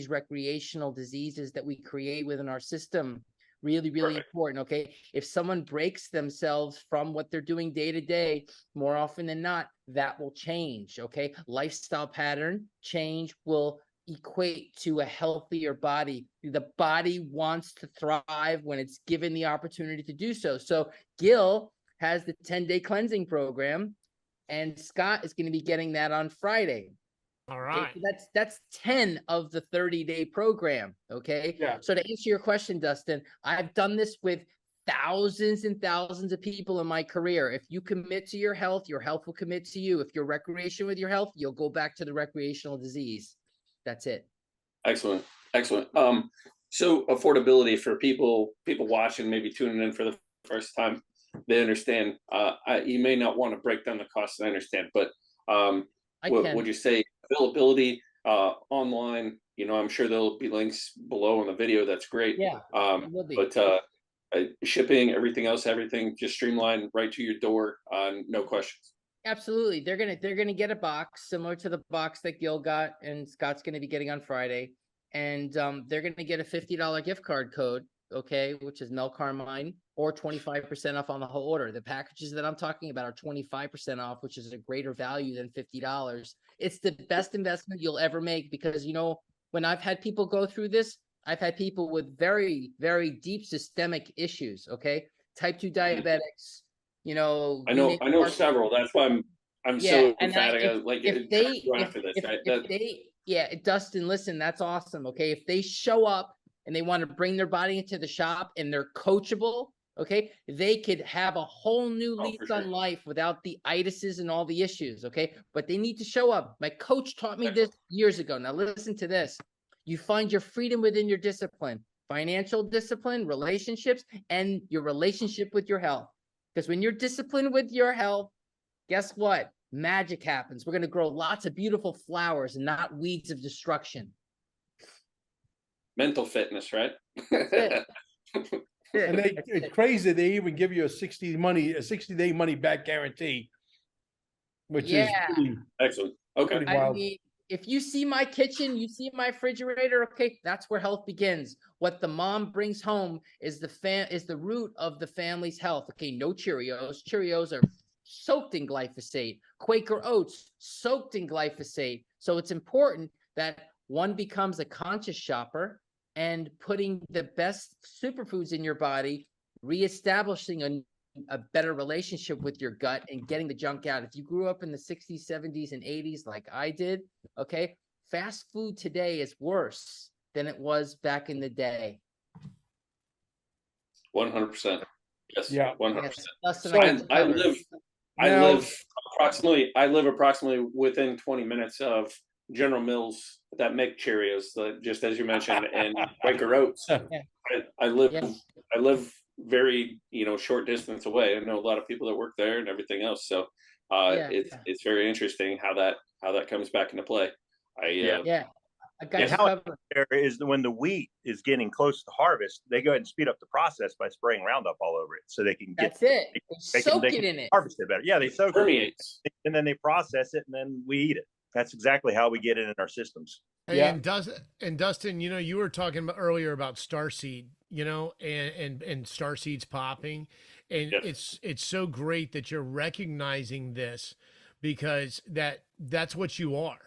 recreational diseases that we create within our system. Really, really important. Okay. If someone breaks themselves from what they're doing day to day, more often than not, that will change. Okay. Lifestyle pattern change will equate to a healthier body. The body wants to thrive when it's given the opportunity to do so. So Gil has the 10-day cleansing program, and Scott is going to be getting that on Friday. All right. Okay, so that's 10 of the 30-day program. Okay. Yeah. So to answer your question, Dustin, I've done this with thousands and thousands of people in my career. If you commit to your health will commit to you. If you're recreation with your health, you'll go back to the recreational disease. That's it. Excellent. So affordability for people watching, maybe tuning in for the first time, they understand. You may not want to break down the costs, I understand, but would you say availability online? You know, I'm sure there'll be links below in the video. That's great. Yeah. But shipping, everything just streamlined right to your door, no questions. Absolutely. They're gonna get a box similar to the box that Gil got and Scott's gonna be getting on Friday. And they're gonna get a $50 gift card code, okay, which is Mel Carmine, or 25% off on the whole order. The packages that I'm talking about are 25% off, which is a greater value than $50. It's the best investment you'll ever make because, you know, when I've had people go through this, I've had people with very, very deep systemic issues, okay? Type 2 diabetics, you know. I know several. That's why I'm so emphatic. Dustin, listen, that's awesome. Okay, if they show up and they want to bring their body into the shop and they're coachable okay, they could have a whole new Oh, lease for sure. on life without the itises and all the issues, okay? But they need to show up. My coach taught me this years ago. Now listen to this. You find your freedom within your discipline, financial discipline, relationships, and your relationship with your health. Because when you're disciplined with your health, guess what? Magic happens. We're going to grow lots of beautiful flowers and not weeds of destruction. Mental fitness, right? That's it. And it's crazy. They even give you a 60-day money back guarantee, which is pretty, Excellent. Okay. pretty I wild. mean, if you see my kitchen, you see my refrigerator, okay, that's where health begins. What the mom brings home is the root of the family's health. Okay, no Cheerios. Cheerios are soaked in glyphosate. Quaker oats soaked in glyphosate. So it's important that one becomes a conscious shopper and putting the best superfoods in your body, reestablishing a better relationship with your gut and getting the junk out. If you grew up in the 60s, 70s, and 80s like I did, okay, fast food today is worse than it was back in the day. 100%. Yes. Yeah. 100%. So I live approximately within 20 minutes of General Mills that make Cheerios, just as you mentioned, and Quaker oats. I live very, short distance away. I know a lot of people that work there and everything else. So it's very interesting how that comes back into play. I got you how covered. there is when the wheat is getting close to harvest, they go ahead and speed up the process by spraying Roundup all over it, so they can get. That's it. They soak they it can in it. harvest it better. Yeah, they soak Permeates. it, and then they process it, and then we eat it. That's exactly how we get it in our systems. And Dustin, you were talking about earlier about starseed, and starseeds popping, and Yes. it's so great that you're recognizing this, because that's what you are.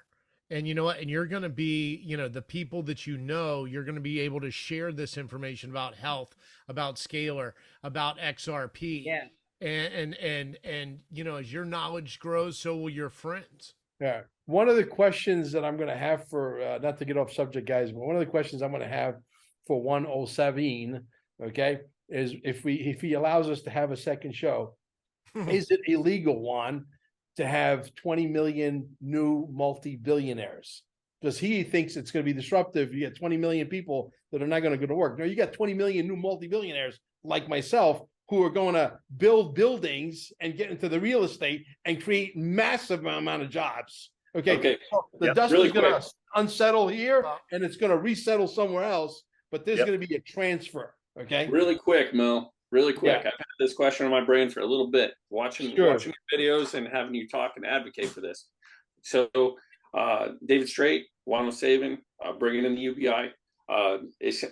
And you know what? And you're going to be, the people that you're going to be able to share this information about health, about scalar, about XRP. Yeah. And as your knowledge grows, so will your friends. Yeah. One of the questions that I'm going to have for, not to get off subject, guys, but one of the questions I'm going to have for 107, okay, is if he allows us to have a second show, is it illegal, Juan, to have 20 million new multi-billionaires? Because he thinks it's going to be disruptive. You get 20 million people that are not going to go to work. No, you got 20 million new multi-billionaires like myself who are going to build buildings and get into the real estate and create massive amount of jobs. Okay. The dust is going to unsettle here and it's going to resettle somewhere else, but there's going to be a transfer. Okay. Really quick, Mel. Really quick. Yeah. I've had this question in my brain for a little bit, watching your videos and having you talk and advocate for this. So David Strait, Juan Savin, bringing in the UBI, it's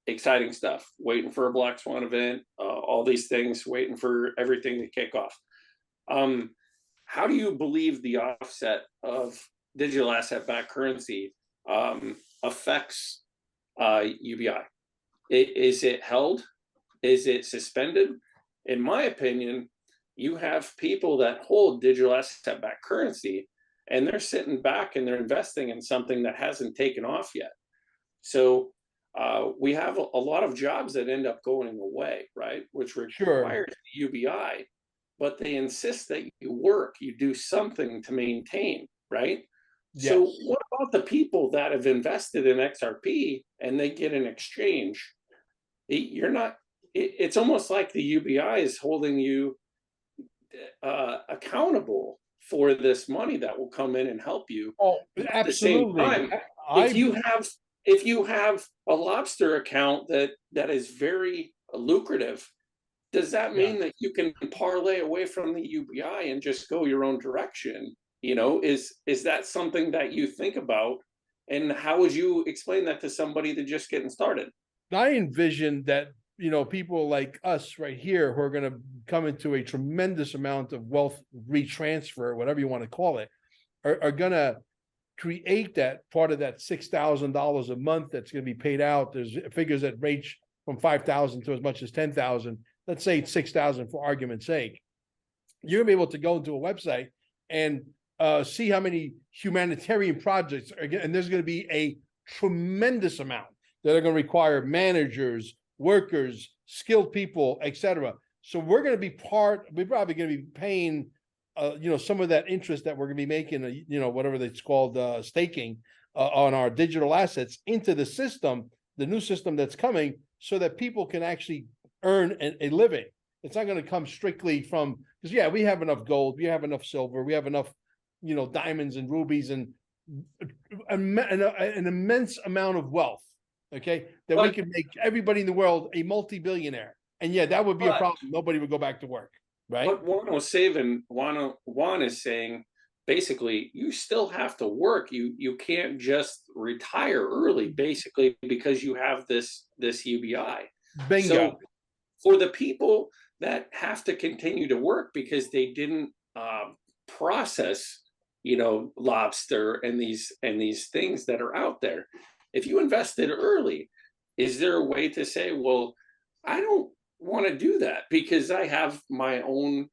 exciting stuff. Waiting for a Black Swan event, all these things, waiting for everything to kick off. How do you believe the offset of digital asset-backed currency affects UBI? Is it held? Is it suspended? In my opinion, you have people that hold digital asset-backed currency, and they're sitting back and they're investing in something that hasn't taken off yet. So we have a lot of jobs that end up going away, right? Which requires the UBI, but they insist that you work, you do something to maintain, right? Yes. So what about the people that have invested in XRP and they get an exchange? It's almost like the UBI is holding you accountable for this money that will come in and help you. Oh, absolutely. At the same time, if you have a lobster account that is very lucrative, does that mean that you can parlay away from the UBI and just go your own direction? Is that something that you think about? And how would you explain that to somebody that's just getting started? I envision that, people like us right here who are going to come into a tremendous amount of wealth retransfer, whatever you want to call it, are going to create that part of that $6,000 a month that's going to be paid out. There's figures that range from 5,000 to as much as 10,000. Let's say it's 6,000 for argument's sake. You're going to be able to go into a website and see how many humanitarian projects are, and there's going to be a tremendous amount that are going to require managers, workers, skilled people, etc. So we're going to be we're probably going to be paying, some of that interest that we're going to be making, whatever it's called, staking on our digital assets into the system, the new system that's coming, so that people can actually earn a living. It's not going to come strictly from, because we have enough gold, we have enough silver, we have enough, diamonds and rubies and an immense amount of wealth, okay, that we can make everybody in the world a multi-billionaire. And that would be a problem. Nobody would go back to work, right? What Juan is saying, basically, you still have to work. You can't just retire early, basically, because you have this UBI. Bingo. So for the people that have to continue to work because they didn't process, lobster and these things that are out there, if you invested early, is there a way to say, well, I don't want to do that because I have my own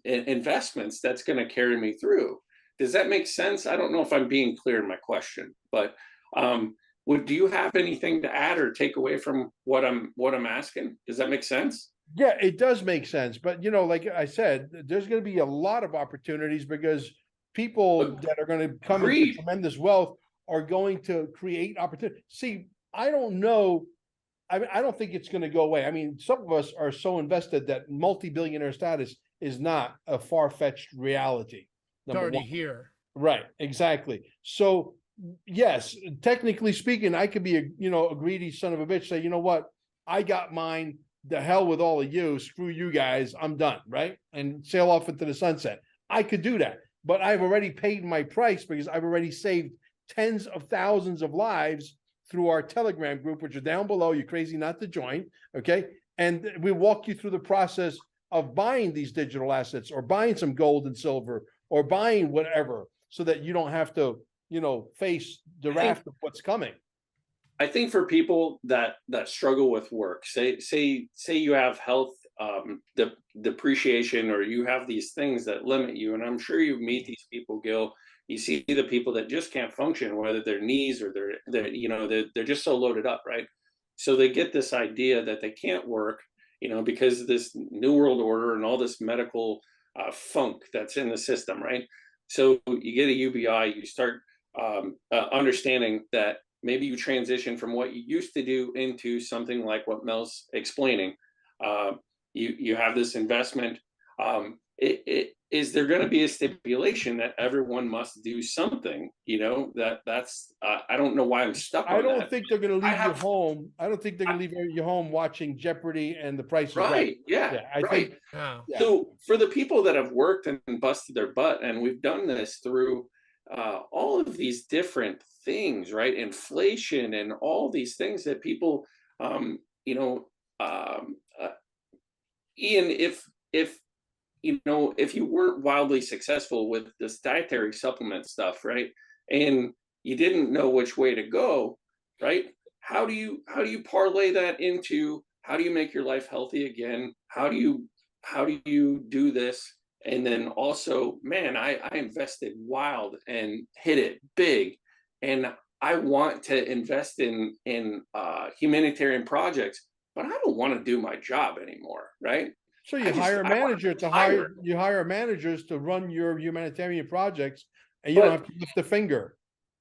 investments that's going to carry me through? Does that make sense? I don't know if I'm being clear in my question, but do you have anything to add or take away from what I'm asking? Does that make sense? Yeah, it does make sense. But, like I said, there's going to be a lot of opportunities because people that are going to come into tremendous wealth are going to create opportunity. See, I don't know. I don't think it's going to go away. I mean, some of us are so invested that multi-billionaire status is not a far-fetched reality. It's already here. Right, exactly. So, yes, technically speaking, I could be a greedy son of a bitch, say, you know what, I got mine, the hell with all of you, screw you guys, I'm done, right? And sail off into the sunset. I could do that, but I've already paid my price because I've already saved tens of thousands of lives through our Telegram group, which are down below. You're crazy not to join, okay? And we walk you through the process of buying these digital assets or buying some gold and silver or buying whatever, so that you don't have to, face the wrath of what's coming. I think for people that struggle with work, say you have health depreciation, or you have these things that limit you, and I'm sure you meet these people, Gil. You see the people that just can't function, whether their knees or they're just so loaded up, right? So they get this idea that they can't work, because of this new world order and all this medical funk that's in the system, right? So you get a UBI, you start understanding that maybe you transition from what you used to do into something like what Mel's explaining. You have this investment. Is there going to be a stipulation that everyone must do something? That's I don't know why I'm stuck on that. I don't think they're going to leave you home. I don't think they're going to leave you home watching Jeopardy and The Price is Right. I think. So for the people that have worked and busted their butt, and we've done this through all of these different things, right? Inflation and all these things that people, Ian, if you weren't wildly successful with this dietary supplement stuff, right, and you didn't know which way to go, right? How do you parlay that into, how do you make your life healthy again? How do you do this? And then also, man, I invested wild and hit it big, and I want to invest in humanitarian projects, but I don't want to do my job anymore, right? So you hire a manager to hire managers to run your humanitarian projects, and you don't have to lift a finger.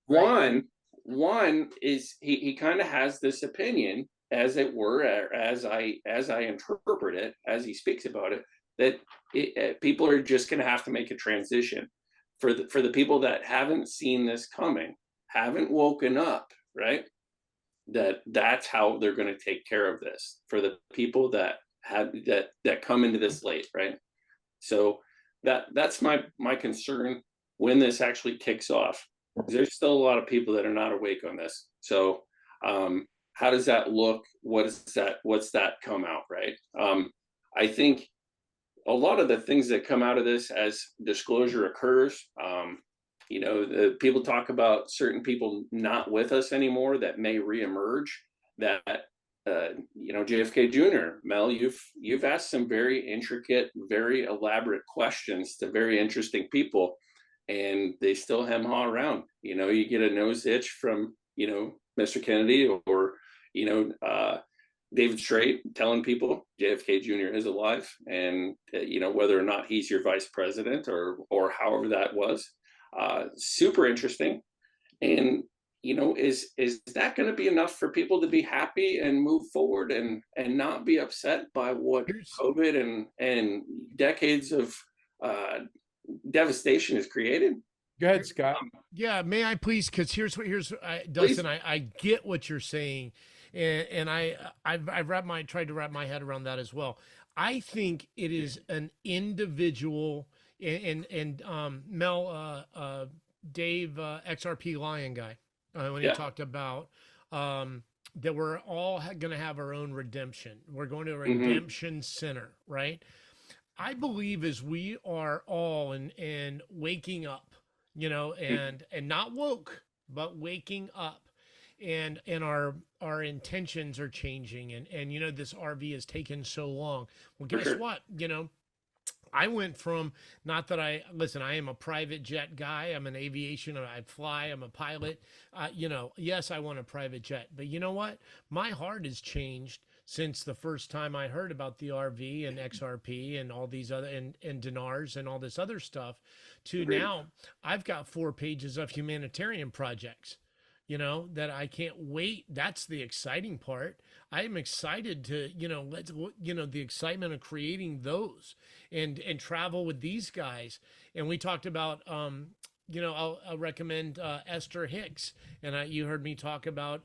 Right? One is he kind of has this opinion, as it were, as I interpret it, as he speaks about it, that people are just going to have to make a transition. For the people that haven't seen this coming, haven't woken up, right? That's how they're going to take care of this. For the people that come into this late, right? So that's my concern when this actually kicks off. There's still a lot of people that are not awake on this. So how does that look? What's that come out, right? I think a lot of the things that come out of this as disclosure occurs, the people talk about certain people not with us anymore that may reemerge, that JFK Jr., Mel, you've asked some very intricate, very elaborate questions to very interesting people, and they still hem-haw around. You get a nose itch from Mr. Kennedy, or David Strait telling people JFK Jr. is alive, and whether or not he's your vice president or however that was, super interesting. And is that going to be enough for people to be happy and move forward and not be upset by what COVID and decades of devastation has created? Go ahead, Scott. Yeah, may I please? Because Dustin, I get what you're saying, and I've tried to wrap my head around that as well. I think it is an individual, and Mel, Dave, XRP Lion guy, when he talked about that we're all going to have our own redemption. We're going to a redemption center, right? I believe as we are all and waking up, and not woke, but waking up, and our intentions are changing, and this RV has taken so long. Well, guess what? I went from, not that I am a private jet guy. I'm an aviation, I fly, I'm a pilot. Yes, I want a private jet, but you know what? My heart has changed since the first time I heard about the RV and XRP and all these other, and dinars and all this other stuff, to now I've got 4 pages of humanitarian projects, that I can't wait. That's the exciting part. I am excited to, the excitement of creating those and travel with these guys. And we talked about, I'll recommend Esther Hicks, and you heard me talk about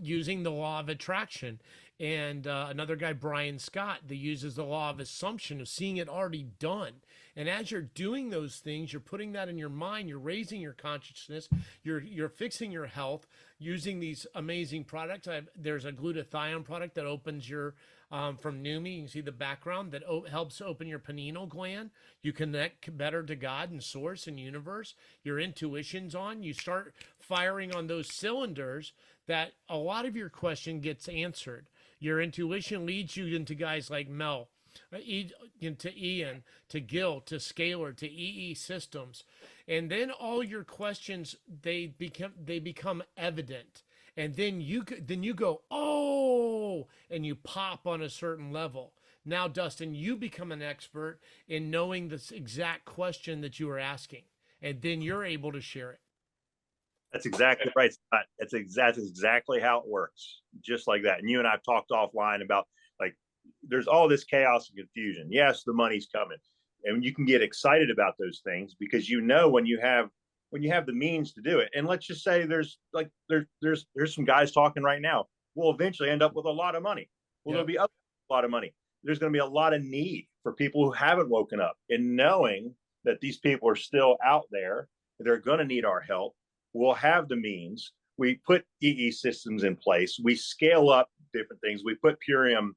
using the law of attraction, and another guy, Brian Scott, that uses the law of assumption, of seeing it already done. And as you're doing those things, you're putting that in your mind, you're raising your consciousness, you're fixing your health using these amazing products. There's a glutathione product that opens your from Numi. You can see the background that helps open your pineal gland. You connect better to God and source and universe. Your intuition's on. You start firing on those cylinders that a lot of your question gets answered. Your intuition leads you into guys like Mel, to Ian, to Gil, to Scalar, to EESystem, and then all your questions, they become evident, and then you go, oh, and you pop on a certain level. Now, Dustin, you become an expert in knowing this exact question that you were asking, and then you're able to share it. That's exactly right, Scott. That's exactly how it works, just like that. And you and I've talked offline about, like, there's all this chaos and confusion. Yes, the money's coming, and you can get excited about those things because when you have the means to do it. And let's just say there's some guys talking right now. We'll eventually end up with a lot of money. Well, there'll be a lot of money. There's going to be a lot of need for people who haven't woken up, and knowing that these people are still out there, they're going to need our help. We'll have the means. We put EESystem in place. We scale up different things. We put Purium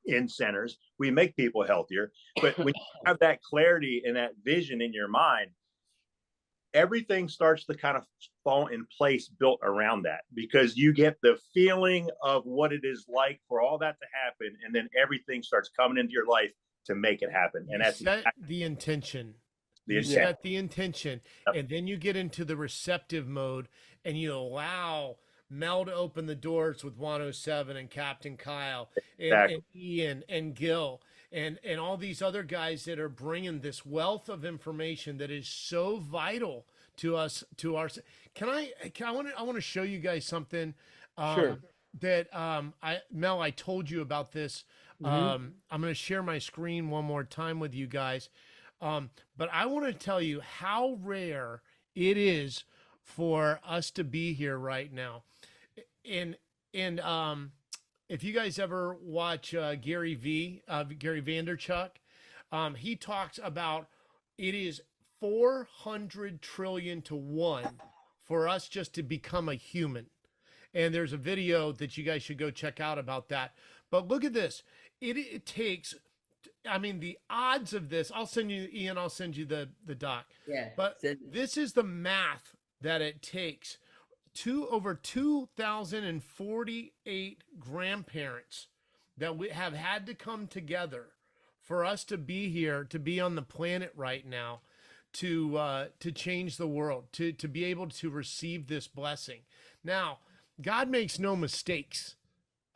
in centers. We make people healthier. But when you have that clarity and that vision in your mind, everything starts to kind of fall in place built around that, because you get the feeling of what it is like for all that to happen. And then everything starts coming into your life to make it happen. And that's the intention. You set the intention, and then you get into the receptive mode, and you allow Mel to open the doors with 107 and Captain Kyle and Ian and Gil and all these other guys that are bringing this wealth of information that is so vital to us, to our. I want to show you guys something. Sure. That Mel, I told you about this. I'm going to share my screen one more time with you guys. But I want to tell you how rare it is for us to be here right now. And if you guys ever watch Gary Vaynerchuk, he talks about it is 400 trillion to 1 for us just to become a human. And there's a video that you guys should go check out about that. But look at this. It takes, I mean, the odds of this, I'll send you, Ian, I'll send you the doc. Yeah. But this is the math that it takes. Over 2,048 grandparents that we have had to come together for us to be here, to be on the planet right now, to change the world, to be able to receive this blessing. Now, God makes no mistakes,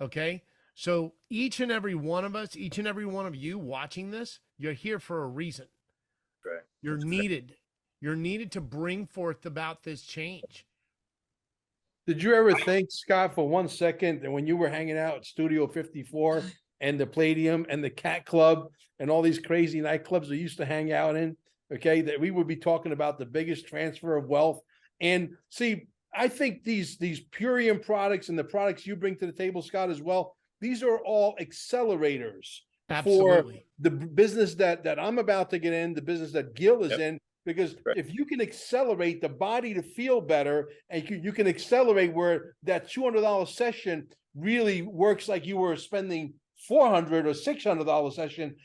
okay? So each and every one of us, each and every one of you watching this, you're here for a reason. Right. You're needed. You're needed to bring forth about this change. Did you ever think, Scott, for 1 second, that when you were hanging out at Studio 54 and the Palladium and the Cat Club and all these crazy nightclubs we used to hang out in, okay, that we would be talking about the biggest transfer of wealth? And see, I think these Purium products and the products you bring to the table, Scott, as well, these are all accelerators Absolutely. for the business that I'm about to get in, the business that Gil is Yep. in. Because Right. if you can accelerate the body to feel better, and you can accelerate where that $200 session really works like you were spending $400 or $600 session,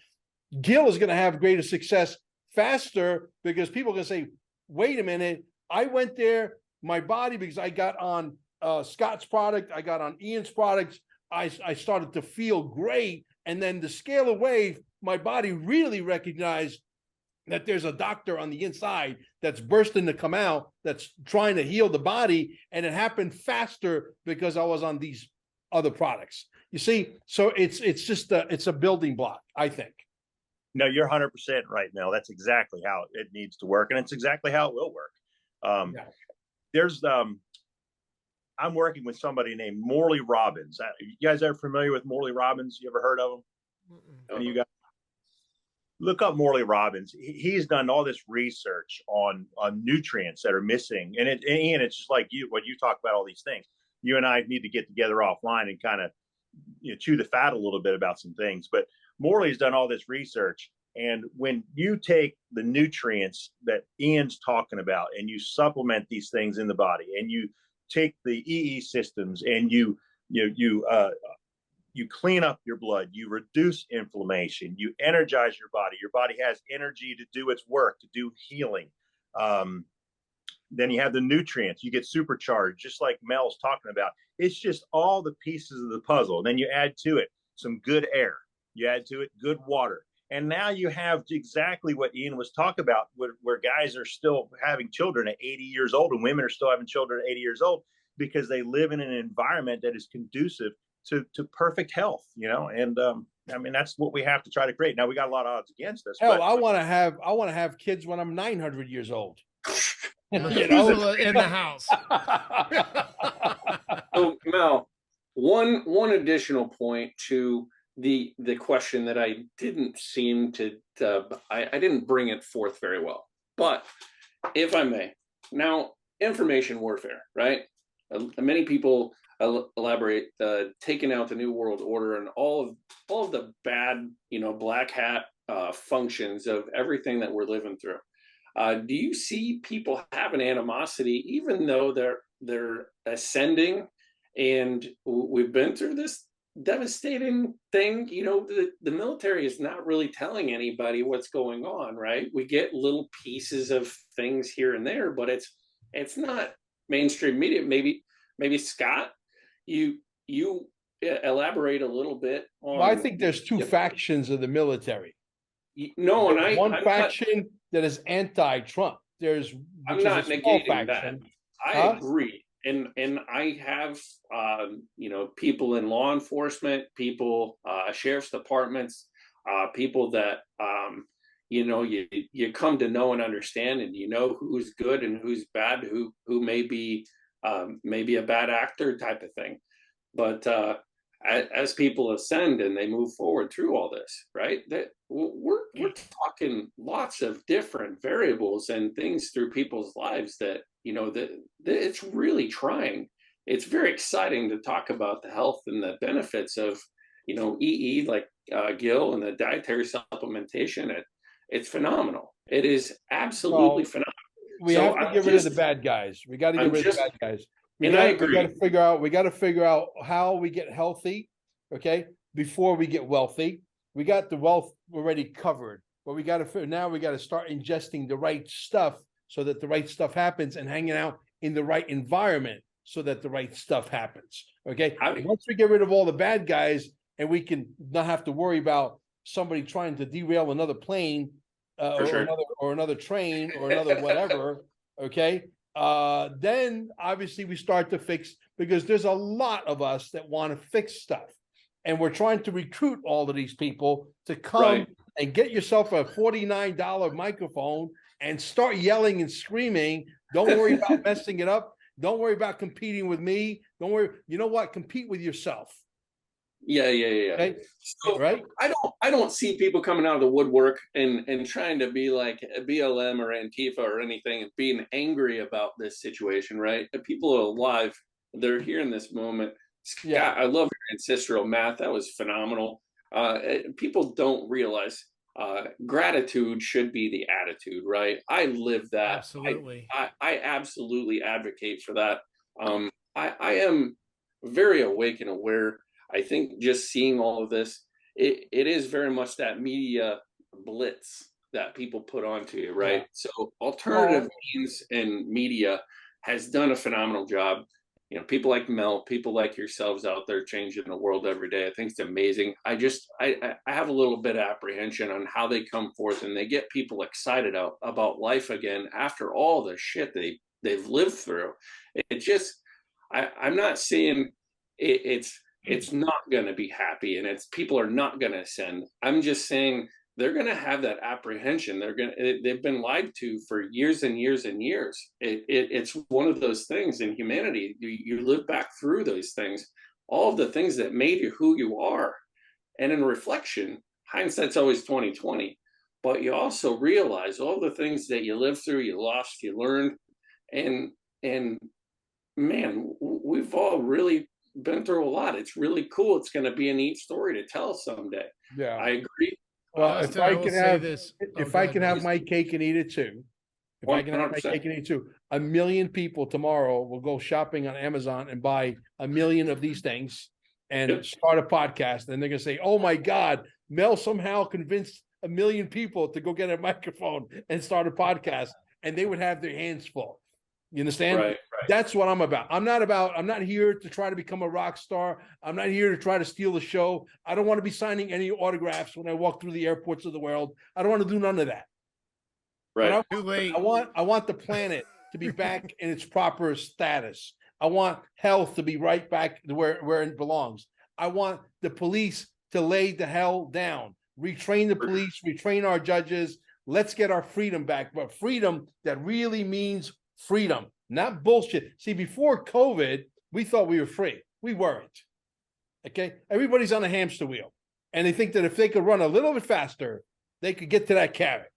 Gil is going to have greater success faster, because people are going to say, wait a minute, I went there, my body, because I got on Scott's product, I got on Ian's products, I started to feel great. And then the scalar wave, my body really recognized that there's a doctor on the inside that's bursting to come out, that's trying to heal the body. And it happened faster because I was on these other products. You see, so it's just it's a building block, I think. No, you're 100% right, Mel. That's exactly how it needs to work, and it's exactly how it will work. Yeah. There's I'm working with somebody named Morley Robbins. You guys ever familiar with Morley Robbins? You ever heard of him? Any of you guys? Look up Morley Robbins. He's done all this research on nutrients that are missing, and Ian, it's just like you when you talk about all these things. You and I need to get together offline and kind of chew the fat a little bit about some things. But Morley's done all this research, and when you take the nutrients that Ian's talking about and you supplement these things in the body, and you take the EESystems and you clean up your blood, you reduce inflammation, you energize your body has energy to do its work, to do healing. Then you have the nutrients, you get supercharged, just like Mel's talking about. It's just all the pieces of the puzzle. And then you add to it some good air, you add to it good water. And now you have exactly what Ian was talking about, where guys are still having children at 80 years old, and women are still having children at 80 years old, because they live in an environment that is conducive to perfect health, and I mean, that's what we have to try to create. Now, we got a lot of odds against us. Hell, I want to have kids when I'm 900 years old. In the house. So, Mel, one additional point to the question that I didn't seem to I didn't bring it forth very well, but if I may, now, information warfare, right? Many people elaborate taking out the New World Order and all of the bad, black hat functions of everything that we're living through. Do you see people having animosity, even though they're ascending? And we've been through this devastating thing. The military is not really telling anybody what's going on, right? We get little pieces of things here and there, but it's not mainstream media. Maybe Scott, you elaborate a little bit on. Well, I think there's two factions of the military. No, and I'm faction that is anti-Trump. I'm not negating that. I agree, and I have people in law enforcement, people sheriff's departments, people that you come to know and understand, and who's good and who's bad, who may be a bad actor type of thing. But as people ascend and they move forward through all this, right, that we're talking lots of different variables and things through people's lives that that it's really trying. It's very exciting to talk about the health and the benefits of EE, like Gil, and the dietary supplementation. It's phenomenal. It is absolutely phenomenal. We have to get rid of the bad guys. We got to get rid of the bad guys. I agree. We got to figure out how we get healthy, okay, before we get wealthy. We got the wealth already covered, but we got to start ingesting the right stuff so that the right stuff happens, and hanging out in the right environment so that the right stuff happens. Okay. Once we get rid of all the bad guys, and we can not have to worry about somebody trying to derail another plane or another train or another whatever. Okay. Then obviously we start to fix, because there's a lot of us that want to fix stuff. And we're trying to recruit all of these people to come Right. and get yourself a $49 microphone and start yelling and screaming. Don't worry about messing it up. Don't worry about competing with me. Don't worry. You know what? Compete with yourself. Yeah. Okay? So Right? I don't see people coming out of the woodwork and trying to be like BLM or Antifa or anything and being angry about this situation, right? The people are alive. They're here in this moment. Scott, Yeah. I love your ancestral math. That was phenomenal. People don't realize gratitude should be the attitude, right? I live that. Absolutely. I absolutely advocate for that. I am very awake and aware. I think just seeing all of this, it is very much that media blitz that people put onto you, right? Yeah. So alternative means and media has done a phenomenal job. You know, people like Mel, people like yourselves out there changing the world every day. I think it's amazing. I have a little bit of apprehension on how they come forth and they get people excited about life again after all the shit they've lived through. It just, I'm not saying it's not going to be happy and it's people are not going to ascend. I'm just saying they're going to have that apprehension. They've been lied to for years and years and years. It's one of those things in humanity. You live back through those things, all of the things that made you who you are. And in reflection, hindsight's always 20/20. But you also realize all the things that you lived through, you lost, you learned, and man, we've all really been through a lot. It's really cool. It's going to be a neat story to tell someday. Yeah. I agree. Well, if I will can say have this. if go I ahead, can Mel. have my cake and eat it too, if I can have my 100%. cake and eat it too, 1 million people tomorrow will go shopping on Amazon and buy 1 million of these things and Yep. start a podcast. And they're gonna say, "Oh my God, Mel somehow convinced 1 million people to go get a microphone and start a podcast," and they would have their hands full. You understand? Right. That's what I'm about. I'm not here to try to become a rock star. I'm not here to try to steal the show. I don't want to be signing any autographs when I walk through the airports of the world. I don't want to do none of that. Right. Too late. I want the planet to be back in its proper status. I want health to be right back to where it belongs. I want the police to lay the hell down. Retrain the police, retrain our judges. Let's get our freedom back, but freedom that really means freedom, not bullshit. See, before COVID, we thought we were free. We weren't. Okay? Everybody's on a hamster wheel. And they think that if they could run a little bit faster, they could get to that carrot.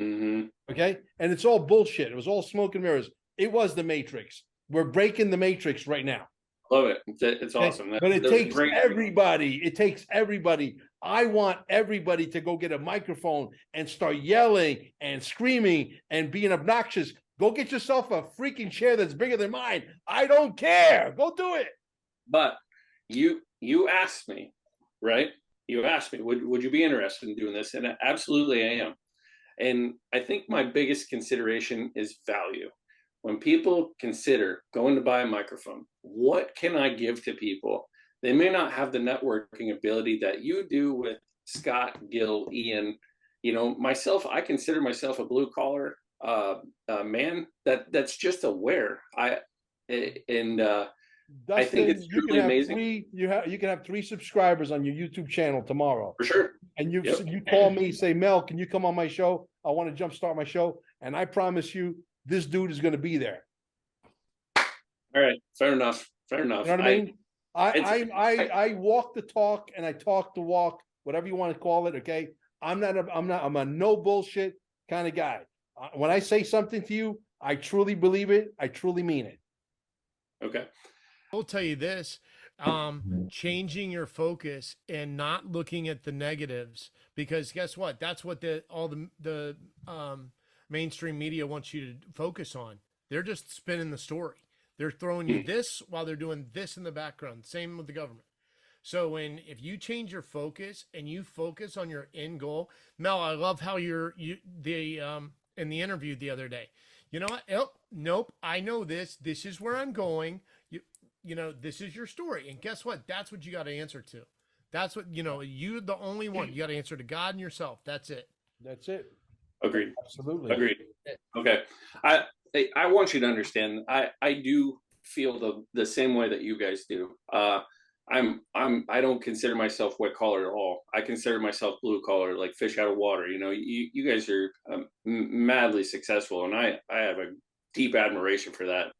Mm-hmm. Okay? And it's all bullshit. It was all smoke and mirrors. It was the Matrix. We're breaking the Matrix right now. Love it. It's awesome. But it takes everybody. It takes everybody. I want everybody to go get a microphone and start yelling and screaming and being obnoxious. Go get yourself a freaking chair that's bigger than mine. I don't care. Go do it. But you asked me, right? You asked me, would you be interested in doing this? And absolutely I am. And I think my biggest consideration is value. When people consider going to buy a microphone, what can I give to people? They may not have the networking ability that you do with Scott, Gil, Ian. You know, myself, I consider myself a blue collar man that's just aware. I think it's truly amazing. You can have 3 subscribers on your YouTube channel tomorrow. For sure. And you call me, say, Mel, can you come on my show? I want to jumpstart my show. And I promise you, this dude is going to be there. All right. Fair enough. You know what I mean? I walk the talk and I talk the walk, whatever you want to call it. Okay. I'm a no bullshit kind of guy. When I say something to you, I truly believe it. I truly mean it. Okay. I'll tell you this, changing your focus and not looking at the negatives, because guess what? That's what all the mainstream media wants you to focus on. They're just spinning the story. They're throwing you this while they're doing this in the background. Same with the government. So if you change your focus and you focus on your end goal, Mel, I love how in the interview the other day, you know what? Oh, nope. I know this. This is where I'm going. You know, this is your story. And guess what? That's what you got to answer to. That's what, you're the only one. You got to answer to God and yourself. That's it. That's it. Agreed. Absolutely. Agreed. Okay. I want you to understand, I do feel the same way that you guys do. I don't consider myself white collar at all. I consider myself blue collar, like fish out of water. You know, you guys are madly successful, and I have a deep admiration for that.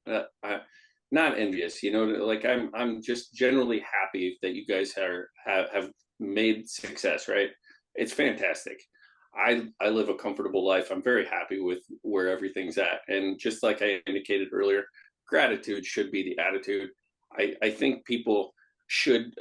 Not envious, you know. Like I'm just generally happy that you guys have made success. Right? It's fantastic. I live a comfortable life. I'm very happy with where everything's at, and just like I indicated earlier, gratitude should be the attitude. I think people should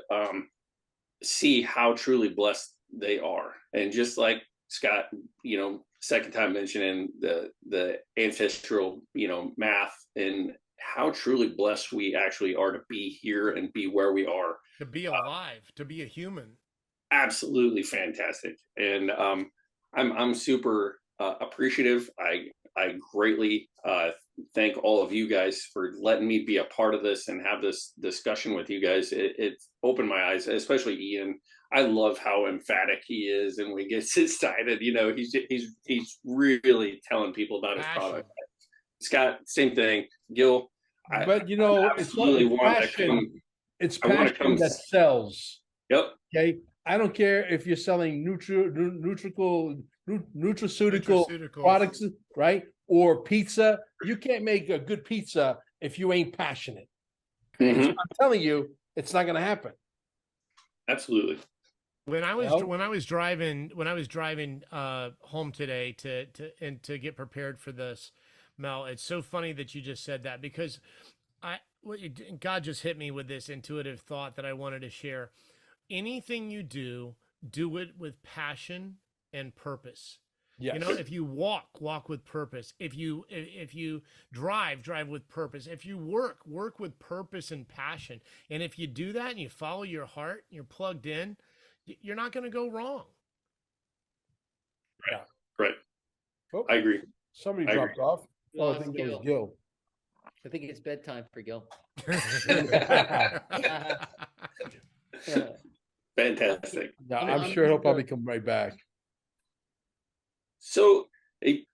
see how truly blessed they are. And just like Scott, you know, second time mentioning the ancestral, you know, math and how truly blessed we actually are to be here and be where we are. To be alive, to be a human. Absolutely fantastic. And I'm super appreciative. I greatly thank all of you guys for letting me be a part of this and have this discussion with you guys. It opened my eyes, especially Ian. I love how emphatic he is, and when he gets excited, you know, he's really telling people about his product. Scott, same thing. Gil, but you know, it's passion. It's passion that sells. Yep. Okay. I don't care if you're selling nutraceutical products, right? Or pizza. You can't make a good pizza if you ain't passionate. Mm-hmm. I'm telling you, it's not going to happen. Absolutely. When I was driving home today to get prepared for this, Mel, it's so funny that you just said that, because God just hit me with this intuitive thought that I wanted to share. Anything you do it with passion and purpose. Yes. You know, if you walk with purpose. If you drive with purpose. If you work with purpose and passion. And if you do that and you follow your heart, you're plugged in, you're not going to go wrong. Right. Right. Oh, I agree. Somebody dropped off. Oh, I think it was Gil. I think it's bedtime for Gil. Fantastic. No, I'm sure he'll probably come right back. So,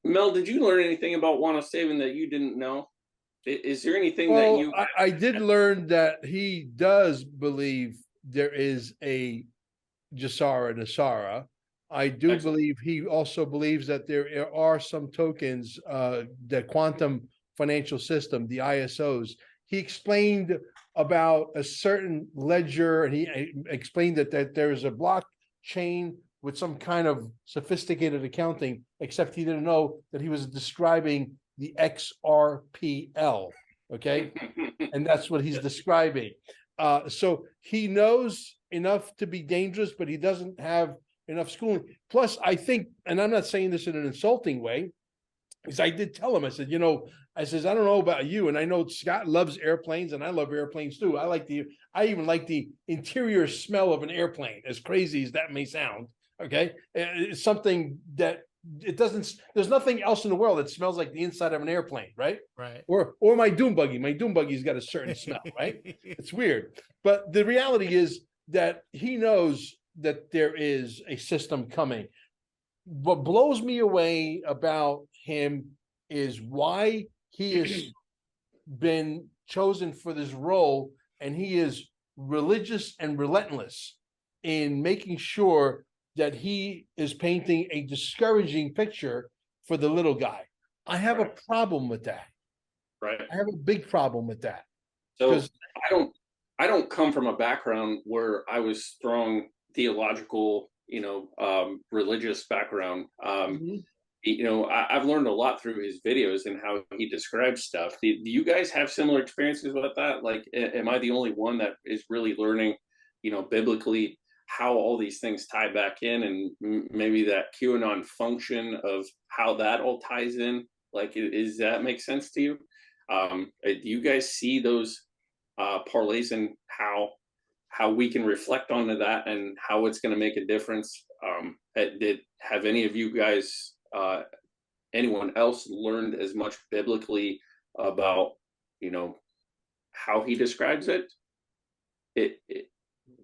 Mel, did you learn anything about Juan Esteban that you didn't know? Is there anything that you... I did learn that he does believe there is a Jasara Nasara. I do Excellent. Believe he also believes that there are some tokens, the quantum financial system, the ISOs. He explained about a certain ledger, and he explained that there is a blockchain with some kind of sophisticated accounting, except he didn't know that he was describing the XRPL, okay? And that's what he's describing. So he knows enough to be dangerous, but he doesn't have enough schooling. Plus, I think, and I'm not saying this in an insulting way, because I did tell him, I said, you know, I don't know about you, and I know Scott loves airplanes, and I love airplanes too. I even like the interior smell of an airplane, as crazy as that may sound. Okay, it's something that there's nothing else in the world that smells like the inside of an airplane, right? Right. Or my dune buggy. My dune buggy's got a certain smell, right? It's weird, but the reality is that he knows that there is a system coming. What blows me away about him is why he has been chosen for this role, and he is religious and relentless in making sure that he is painting a discouraging picture for the little guy. I have a problem with that. Right. I have a big problem with that. So I don't come from a background where I was strong theological, religious background. I've learned a lot through his videos and how he describes stuff. Do you guys have similar experiences with that? Like, am I the only one that is really learning, biblically how all these things tie back in, and maybe that QAnon function of how that all ties in? Like, does that make sense to you? Do you guys see those parlays and how we can reflect onto that and how it's going to make a difference? Have any of you guys, anyone else, learned as much biblically about, how he describes it?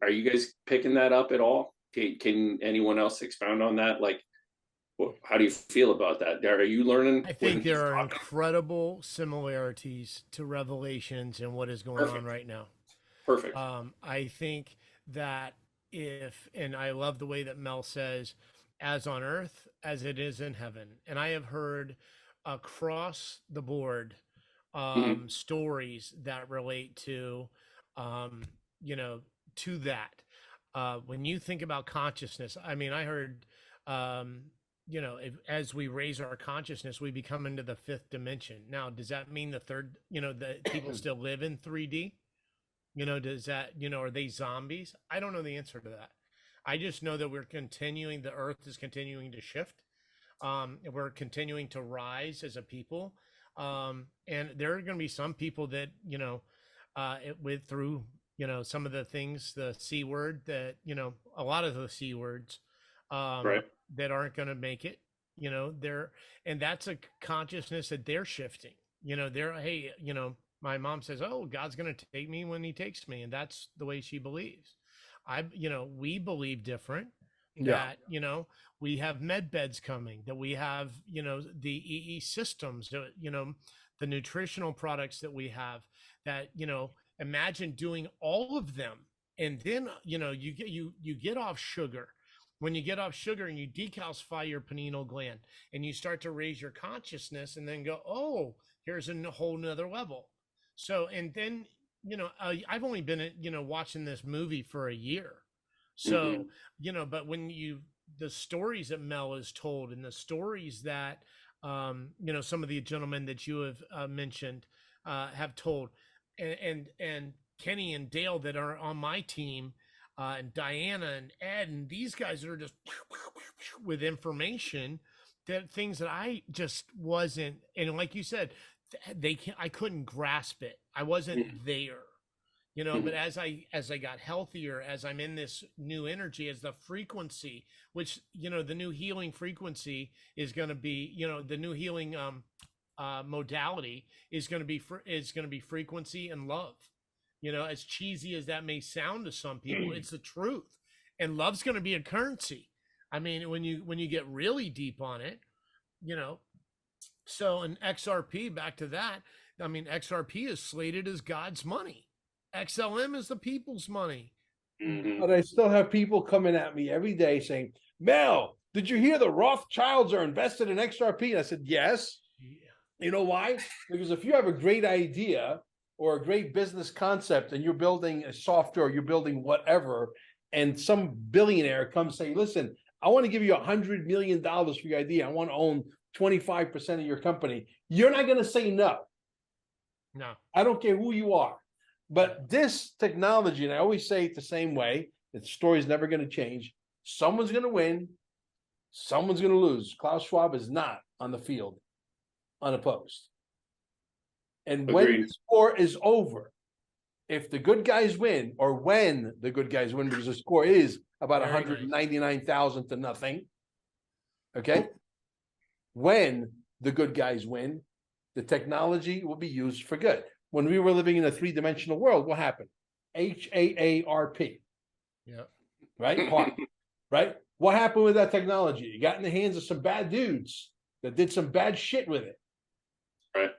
Are you guys picking that up at all? Can anyone else expound on that? Like, how do you feel about that? Are you learning? I think there are incredible similarities to Revelations and what is going on right now. Perfect. I think that and I love the way that Mel says, as on earth as it is in heaven. And I have heard across the board stories that relate to, you know, to that. When you think about consciousness, I mean, I heard, you know, as we raise our consciousness, we become into the fifth dimension. Now, does that mean the third, you know, that people still live in 3D? You know, does that, you know, are they zombies? I don't know the answer to that. I just know that the earth is continuing to shift. We're continuing to rise as a people. And there are going to be some people that, you know, through, you know, some of the things, the C word that, you know, a lot of the C words, Right. that aren't going to make it, you know, and that's a consciousness that they're shifting, you know, hey, you know, my mom says, oh, God's going to take me when he takes me. And that's the way she believes. You know, we believe different. That, you know, we have med beds coming, that we have, you know, the EESystems, you know, the nutritional products that we have, that, you know, imagine doing all of them. And then, you know, you get off sugar. When you get off sugar and you decalcify your pineal gland and you start to raise your consciousness and then go, oh, here's a whole nother level. So, and then, you know, I've only been, you know, watching this movie for a year. So, you know, but when the stories that Mel has told and the stories that, you know, some of the gentlemen that you have mentioned have told, and Kenny and Dale that are on my team, and Diana and Ed, and these guys that are just with information, that things that I just wasn't, and like you said, I couldn't grasp it. I wasn't there, you know, but as I got healthier, as I'm in this new energy, as the frequency, which, you know, the new healing frequency is going to be, you know, the new healing modality is going to be frequency and love. You know, as cheesy as that may sound to some people, it's the truth. And love's going to be a currency. I mean, when you get really deep on it, you know. So in XRP, back to that, I mean, XRP is slated as God's money. XLM is the people's money. But I still have people coming at me every day saying, Mel, did you hear the Rothschilds are invested in XRP? And I said, yes. Yeah. You know why? Because if you have a great idea or a great business concept and you're building a software, you're building whatever, and some billionaire comes say, listen, I want to give you $100 million for your idea. I want to own 25% of your company. You're not going to say no. No. I don't care who you are. But this technology, and I always say it the same way, the story's never going to change. Someone's going to win. Someone's going to lose. Klaus Schwab is not on the field unopposed. And when the score is over, if the good guys win, or when the good guys win, because the score is about 199,000 to nothing, okay? When the good guys win, the technology will be used for good. When we were living in a three-dimensional world, what happened? HAARP. Yeah. Right? HAARP. Right? What happened with that technology? It got in the hands of some bad dudes that did some bad shit with it. Right.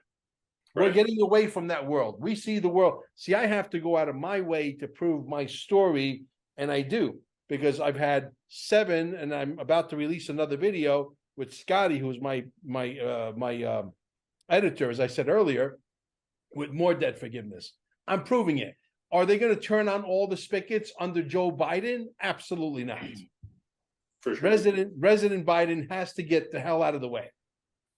We're getting away from that world. We see the world. See, I have to go out of my way to prove my story, and I do, because I've had 7, and I'm about to release another video with Scotty, who's my editor, as I said earlier, with more debt forgiveness. I'm proving it. Are they going to turn on all the spigots under Joe Biden? Absolutely not. For sure. President Biden has to get the hell out of the way.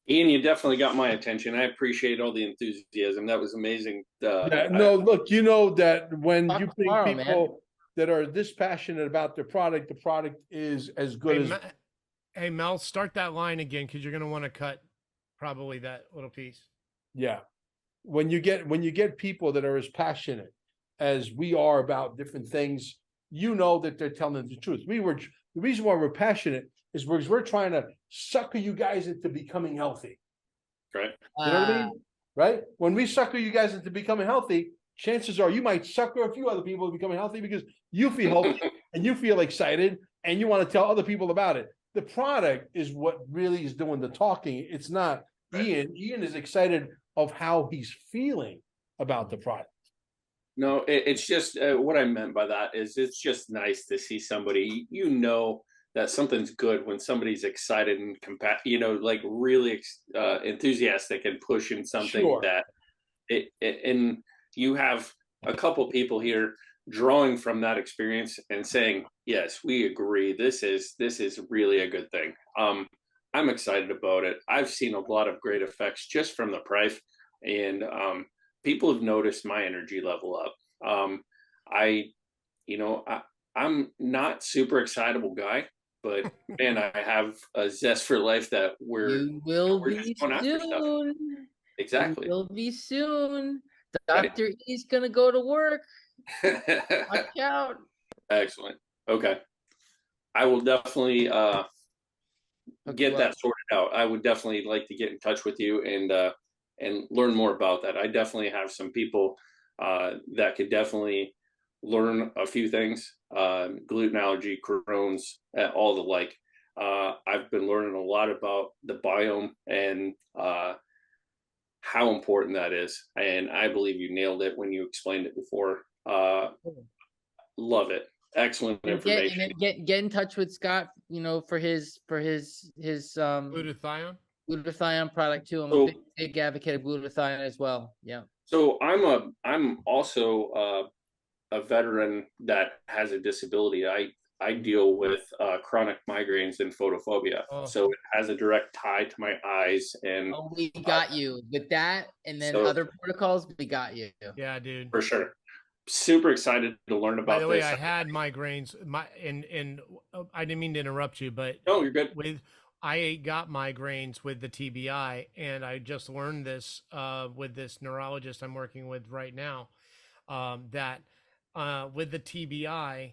Ian, you definitely got my attention. I appreciate all the enthusiasm. That was amazing. Look, you know that when you bring people that are this passionate about their product, the product is as good as. Hey, Mel, start that line again, because you're going to want to cut probably that little piece. Yeah. When you get people that are as passionate as we are about different things, you know that they're telling the truth. The reason why we're passionate is because we're trying to sucker you guys into becoming healthy. Right. You know what I mean? Right? When we sucker you guys into becoming healthy, chances are you might sucker a few other people into becoming healthy because you feel healthy and you feel excited and you want to tell other people about it. The product is what really is doing the talking. It's not Ian. Ian is excited of how he's feeling about the product. No, it's just what I meant by that is it's just nice to see somebody, that something's good when somebody's excited and like really enthusiastic and pushing something Sure. that and you have a couple people here drawing from that experience and saying, yes, we agree. This is really a good thing. I'm excited about it. I've seen a lot of great effects just from the price, and people have noticed my energy level up. I, I'm not super excitable guy, but man, I have a zest for life that You will we're be just going after stuff. soon. Exactly. You will be soon. Right. Dr. E's gonna go to work. Watch out. Excellent. Okay. I will definitely get that sorted out. I would definitely like to get in touch with you and learn more about that. I definitely have some people that could definitely learn a few things. Gluten allergy, Crohn's, all the like. I've been learning a lot about the biome and how important that is. And I believe you nailed it when you explained it before. Love it. Excellent information. Get in touch with Scott, for his Glutathione product too. I'm a big advocate of glutathione as well. Yeah. So I'm also a veteran that has a disability. I deal with chronic migraines and photophobia. So it has a direct tie to my eyes. And we got you with that, and then other protocols. We got you. Yeah, dude. For sure. Super excited to learn about this. By the way, I had migraines. And I didn't mean to interrupt you, but no, you're good. I got migraines with the TBI, and I just learned this with this neurologist I'm working with right now. That with the TBI,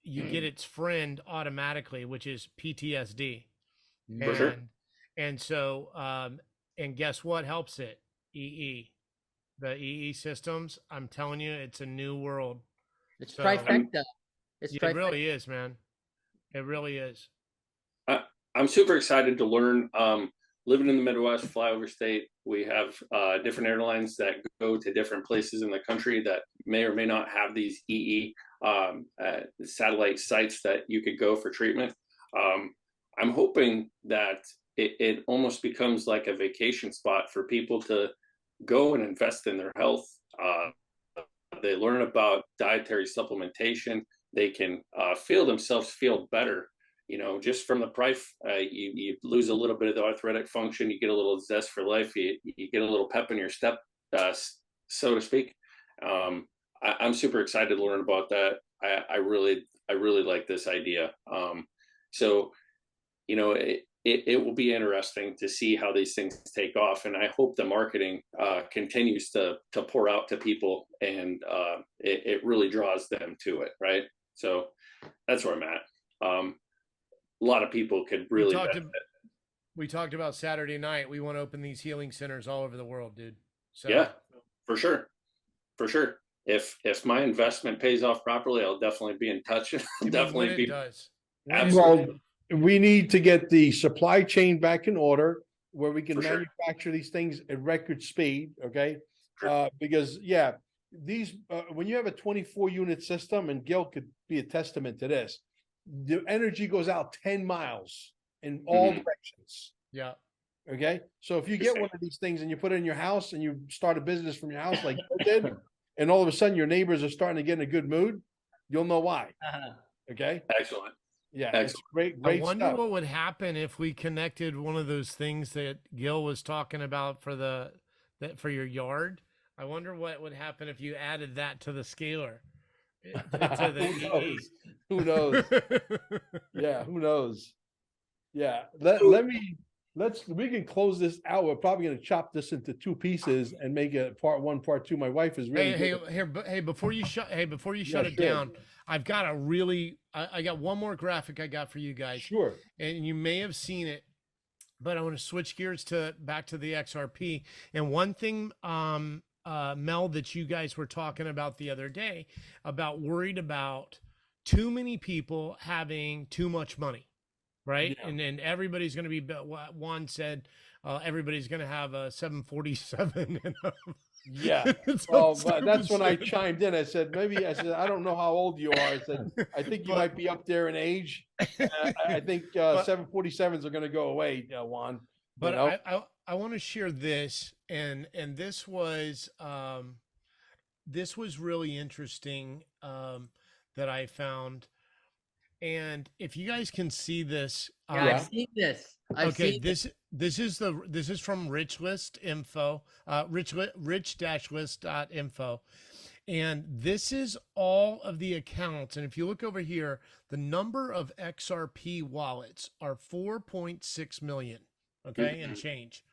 you get its friend automatically, which is PTSD. For sure. And so, and guess what helps it? EE. The EESystems, I'm telling you, it's a new world. It's trifecta. It really is, man. It really is. I'm super excited to learn. Living in the Midwest, flyover state, we have different airlines that go to different places in the country that may or may not have these EE satellite sites that you could go for treatment. I'm hoping that it almost becomes like a vacation spot for people to go and invest in their health. They learn about dietary supplementation. They can feel themselves feel better. Just from the price, you lose a little bit of the arthritic function. You get a little zest for life. You get a little pep in your step, so to speak. I'm super excited to learn about that. I really like this idea. So, it will be interesting to see how these things take off, and I hope the marketing continues to pour out to people, and it really draws them to it, right? So that's where I'm at. A lot of people could really benefit. We talked about Saturday night. We want to open these healing centers all over the world, dude. So yeah, for sure. If my investment pays off properly, I'll definitely be in touch. Definitely be. Does. Well, we need to get the supply chain back in order where we can manufacture these things at record speed. Okay. Sure. Because these, when you have a 24 unit system, and Gil could be a testament to this, the energy goes out 10 miles in all directions. Yeah. Okay. So if you get one of these things and you put it in your house and you start a business from your house like you did, and all of a sudden your neighbors are starting to get in a good mood, you'll know why. Okay. Excellent. Yeah. Excellent. Great I wonder stuff. what would happen if we connected one of those things that Gil was talking about for for your yard. I wonder what would happen if you added that to the scaler. To the who knows? Yeah, who knows? Yeah, we can close this out. We're probably going to chop this into two pieces and make it part one, part two. My wife is really before you shut it down, I've got I got one more graphic I got for you guys. Sure. And you may have seen it, but I want to switch gears back to the XRP. And one thing, Mel, that you guys were talking about the other day, about worried about too many people having too much money, right? Yeah. And everybody's going to be, Juan said, everybody's going to have a 747. Yeah. Well, but that's when I chimed in. I said, I don't know how old you are. I said, I think you might be up there in age. I think 747s are going to go away, Juan. But I want to share this, and this was really interesting that I found. And if you guys can see this, I've seen this. This is from Rich List Info, rich-list.info. And this is all of the accounts. And if you look over here, the number of XRP wallets are 4.6 million. Okay, and change.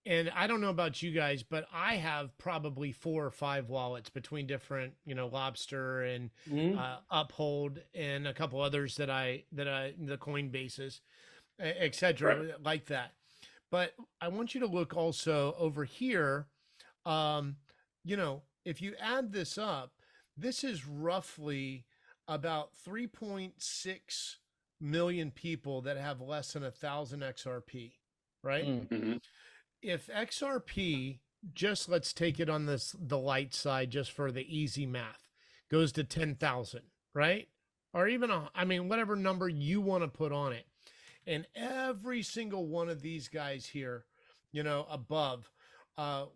And I don't know about you guys, but I have probably 4 or 5 wallets between different, Lobster and Uphold and a couple others that the Coinbases, etc., like that. But I want you to look also over here. If you add this up, this is roughly about 3.6 million people that have less than 1,000 XRP, right? Mm-hmm. If XRP, just let's take it on the light side, just for the easy math, goes to 10,000, right? Or even whatever number you want to put on it, and every single one of these guys here, above,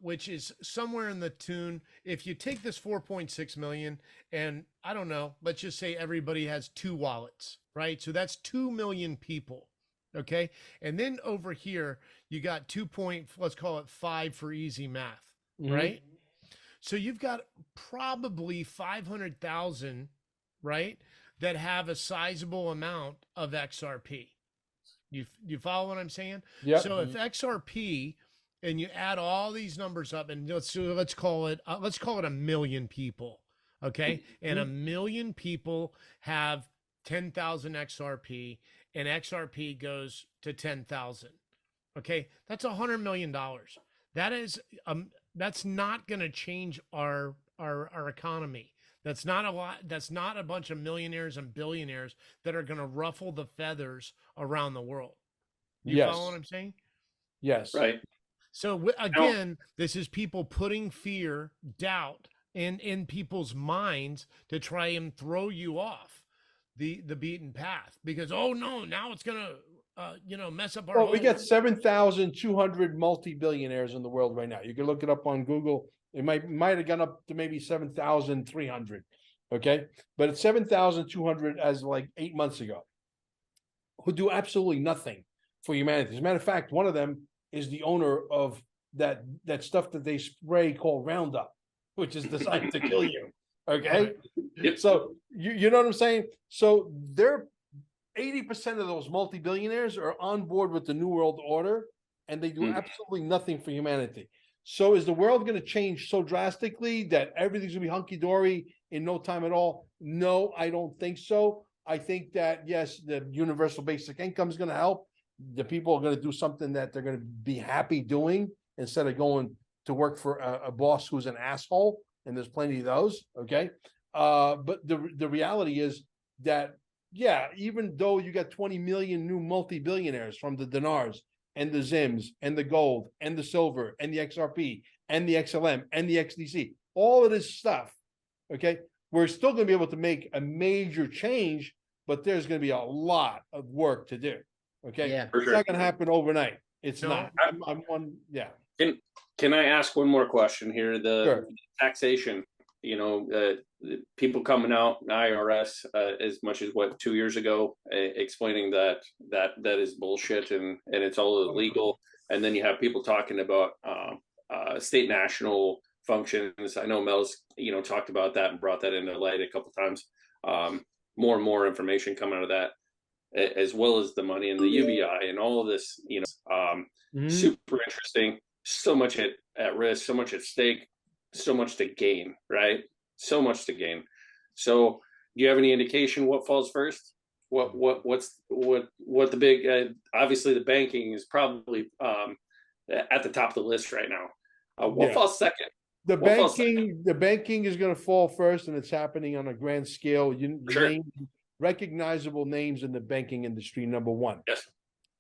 which is somewhere in the tune, if you take this 4.6 million, and I don't know, let's just say everybody has 2 wallets, right? So that's 2 million people. Okay. And then over here, you got let's call it 5 for easy math, right? So you've got probably 500,000, right, that have a sizable amount of XRP. You follow what I'm saying? Yeah. So if XRP, and you add all these numbers up, and let's call it 1 million people, okay? And 1 million people have 10,000 XRP, and XRP goes to 10,000. Okay, that's $100 million. That is that's not going to change our economy. That's not a lot. That's not a bunch of millionaires and billionaires that are going to ruffle the feathers around the world. You follow what I'm saying? Yes. Right. So again, this is people putting fear, doubt in people's minds to try and throw you off the beaten path, because now it's gonna mess up our. Well, we got 7,200 multi-billionaires in the world right now. You can look it up on Google. It might have gone up to maybe 7,300. Okay, but it's 7,200 as like 8 months ago, who do absolutely nothing for humanity. As a matter of fact, one of them is the owner of that stuff that they spray called Roundup, which is designed to kill you. Okay. Yep. So you know what I'm saying? So they're 80% of those multi-billionaires are on board with the New World Order, and they do absolutely nothing for humanity. So is the world going to change so drastically that everything's going to be hunky-dory in no time at all? No, I don't think so. I think that, yes, the universal basic income is going to help. The people are going to do something that they're going to be happy doing instead of going to work for a boss who's an asshole, and there's plenty of those, okay? But the reality is that, yeah, even though you got 20 million new multi-billionaires from the dinars and the Zims and the gold and the silver and the XRP and the XLM and the XDC, all of this stuff, okay, we're still going to be able to make a major change, but there's going to be a lot of work to do. Okay, Yeah, it's not going to happen overnight. It's not. I'm one. Yeah. Can I ask one more question here? The Sure. taxation. People coming out, IRS, as much as 2 years ago, explaining that is bullshit and it's all illegal. And then you have people talking about state national functions. I know Mel's talked about that and brought that into light a couple times. More and more information coming out of that, as well as the money and the UBI and all of this, super interesting, so much at risk, so much at stake, so much to gain, right? So much to gain. So do you have any indication what falls first? What the big, obviously the banking is probably at the top of the list right now. What falls second? The banking is going to fall first, and it's happening on a grand scale. Recognizable names in the banking industry, number one. Yes.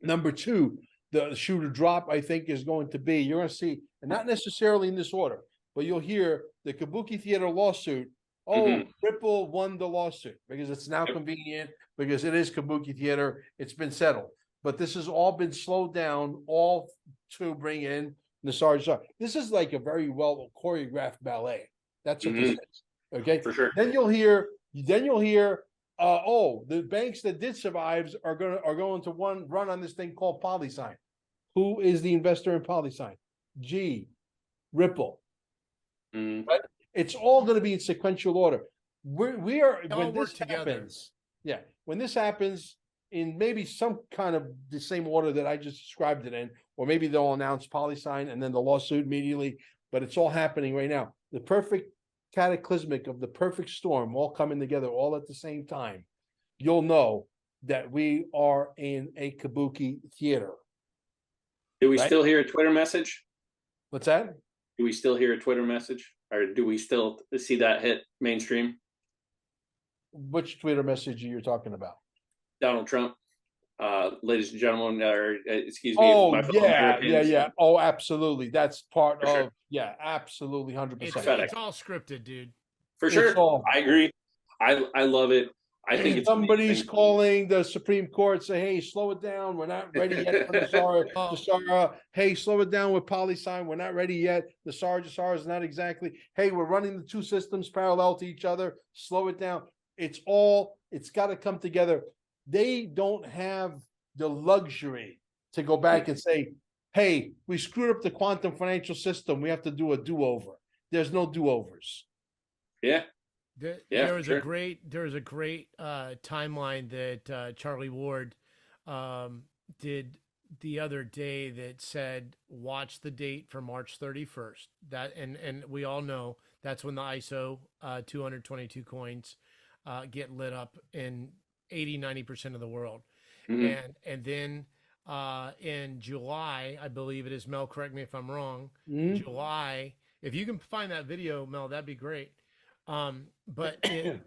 Number two, the shoe to drop, I think, is going to be, you're going to see, and not necessarily in this order, but you'll hear the Kabuki Theater lawsuit. Oh, Ripple won the lawsuit because it's now convenient, because it is Kabuki Theater. It's been settled. But this has all been slowed down, all to bring in Nassar. This is like a very well choreographed ballet. That's what this is. Okay. For sure. Then you'll hear, the banks that did survive are going to run on this thing called PolySign. Who is the investor in PolySign? Ripple. Right? It's all going to be in sequential order. We are when this happens. Yeah, when this happens in maybe some kind of the same order that I just described it in, or maybe they'll announce PolySign and then the lawsuit immediately. But it's all happening right now. The perfect cataclysmic of the perfect storm all coming together all at the same time. You'll know that we are in a Kabuki theater. Do we still hear a Twitter message? What's that? Do we still hear a Twitter message, or do we still see that hit mainstream? Which Twitter message are you talking about? Donald Trump, ladies and gentlemen, or excuse me. Oh, yeah. Oh, absolutely. That's part of, absolutely, 100%. It's all scripted, dude. For sure. I agree. I love it. I think it's somebody's calling the Supreme Court, say, hey, slow it down. We're not ready yet for Nassar. Hey, slow it down with PolySign. We're not ready yet. Nassar is not exactly. Hey, we're running the two systems parallel to each other. Slow it down. It's got to come together. They don't have the luxury to go back and say, hey, we screwed up the quantum financial system. We have to do a do-over. There's no do-overs. Yeah. There was a great timeline that Charlie Ward did the other day that said, watch the date for March 31st. That and we all know that's when the ISO 222 coins get lit up in 80-90% of the world. And then in July, I believe it is, Mel, correct me if I'm wrong, July, if you can find that video, Mel, that'd be great. But in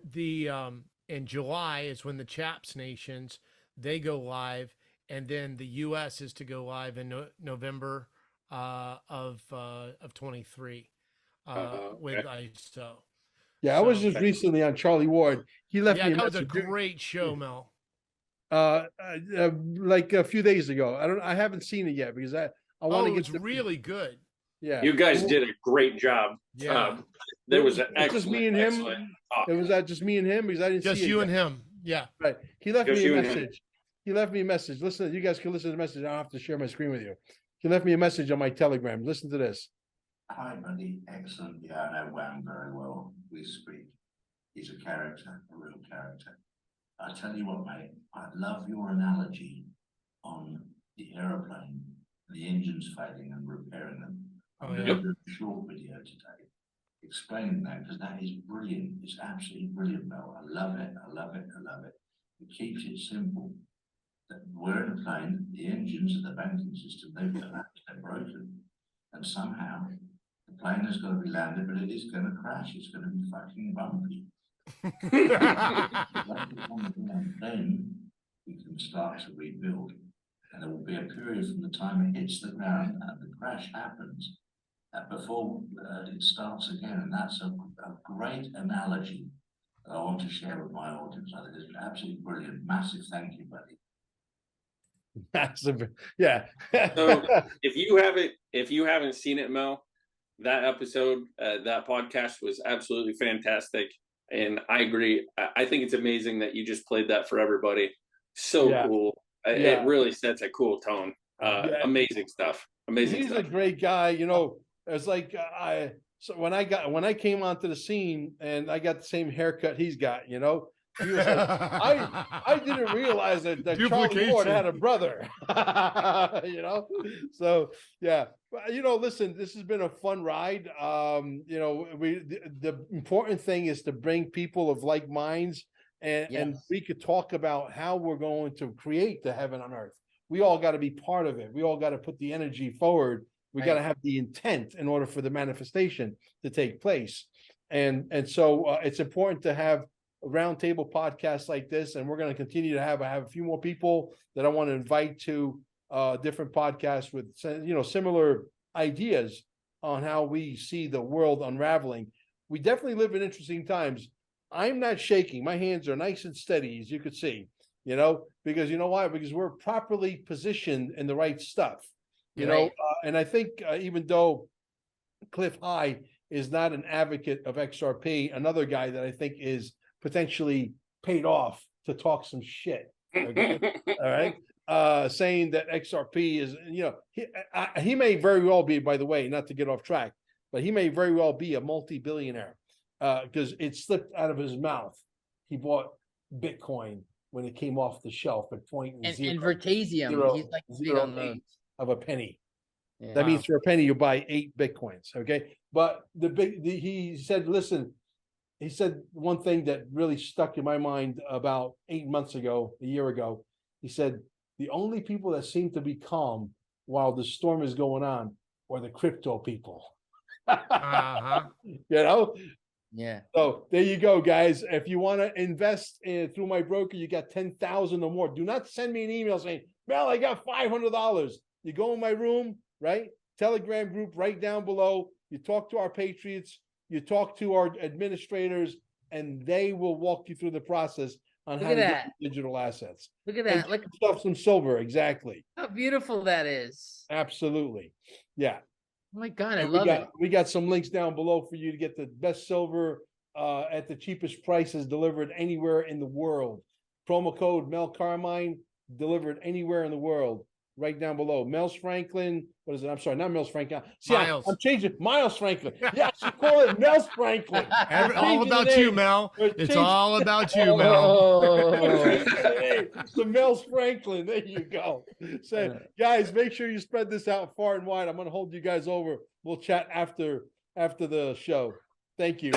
July is when the CHAPS nations, they go live, and then the U.S. is to go live in November of 23 with ISO. Yeah, I was just recently on Charlie Ward. He left me. That was a great show, Mel. Like a few days ago. I haven't seen it yet because I want to get. It's really good. Yeah, you guys did a great job. Yeah, there was an excellent. Just me and him. It was that just me and him because I didn't just see you it and him. Yeah, right. He left me a message. He left me a message. Listen, you guys can listen to the message. I don't have to share my screen with you. He left me a message on my Telegram. Listen to this. Hi, buddy. Excellent. Yeah, I know Wham very well. We speak. He's a character, a real character. I tell you what, mate, I love your analogy on the aeroplane, the engines failing and repairing them. I'm going to do a short video today explaining that, because that is brilliant. It's absolutely brilliant, Mel. I love it. I love it. I love it. It keeps it simple. That we're in a plane, the engines of the banking system, they've collapsed, they're broken. And somehow the plane is going to be landed, but it is going to crash. It's going to be fucking bumpy. Then we can start to rebuild. And there will be a period from the time it hits the ground and the crash happens before it starts again. And that's a great analogy that I want to share with my audience. I think it's absolutely brilliant. Massive thank you, buddy. Massive, yeah. So if you haven't seen it, Mel, that episode, that podcast was absolutely fantastic. And I agree. I think it's amazing that you just played that for everybody. So cool. It really sets a cool tone. Amazing stuff. Amazing. He's a great guy. You know, it's like when I came onto the scene and I got the same haircut he's got. You know, he was like, I didn't realize that Charlie Ward had a brother. You know, so yeah. You know, listen, this has been a fun ride. You know, the important thing is to bring people of like minds, and we could talk about how we're going to create the heaven on earth. We all got to be part of it. We all got to put the energy forward. We got to have the intent in order for the manifestation to take place. And so it's important to have a roundtable podcast like this, and we're going to continue to have. I have a few more people that I want to invite to different podcasts with, similar ideas on how we see the world unraveling. We definitely live in interesting times. I'm not shaking. My hands are nice and steady, as you could see, because you know why? Because we're properly positioned in the right stuff, and I think even though Cliff High is not an advocate of XRP, another guy that I think is potentially paid off to talk some shit. Okay? All right. Saying that XRP is, he may very well be, by the way, not to get off track, but he may very well be a multi-billionaire because it slipped out of his mouth. He bought Bitcoin when it came off the shelf at and Vertasium. He's like big on those. Of a penny. Yeah. That means for a penny you buy 8 Bitcoins. Okay, but he said, listen. He said one thing that really stuck in my mind about 8 months ago, a year ago. He said, the only people that seem to be calm while the storm is going on are the crypto people. Uh-huh. Yeah. So there you go, guys. If you want to invest through my broker, you got 10,000 or more. Do not send me an email saying, Mel, I got $500. You go in my room, right? Telegram group right down below. You talk to our patriots. You talk to our administrators, and they will walk you through the process on how to get digital assets. Look at that. Look yourself some silver. Exactly. How beautiful that is. Absolutely. Yeah. Oh my God, I love it. We got some links down below for you to get the best silver at the cheapest prices delivered anywhere in the world. Promo code Mel Carmine, delivered anywhere in the world. Right down below. Mel's Franklin. What is it? I'm sorry, not Mel's Franklin. See, Miles. I'm changing. Miles Franklin. Yeah, I should call it Mel's Franklin. All about you, Mel. It's all about you, Mel. So Mel's Franklin. There you go. So, guys, make sure you spread this out far and wide. I'm going to hold you guys over. We'll chat after the show. Thank you.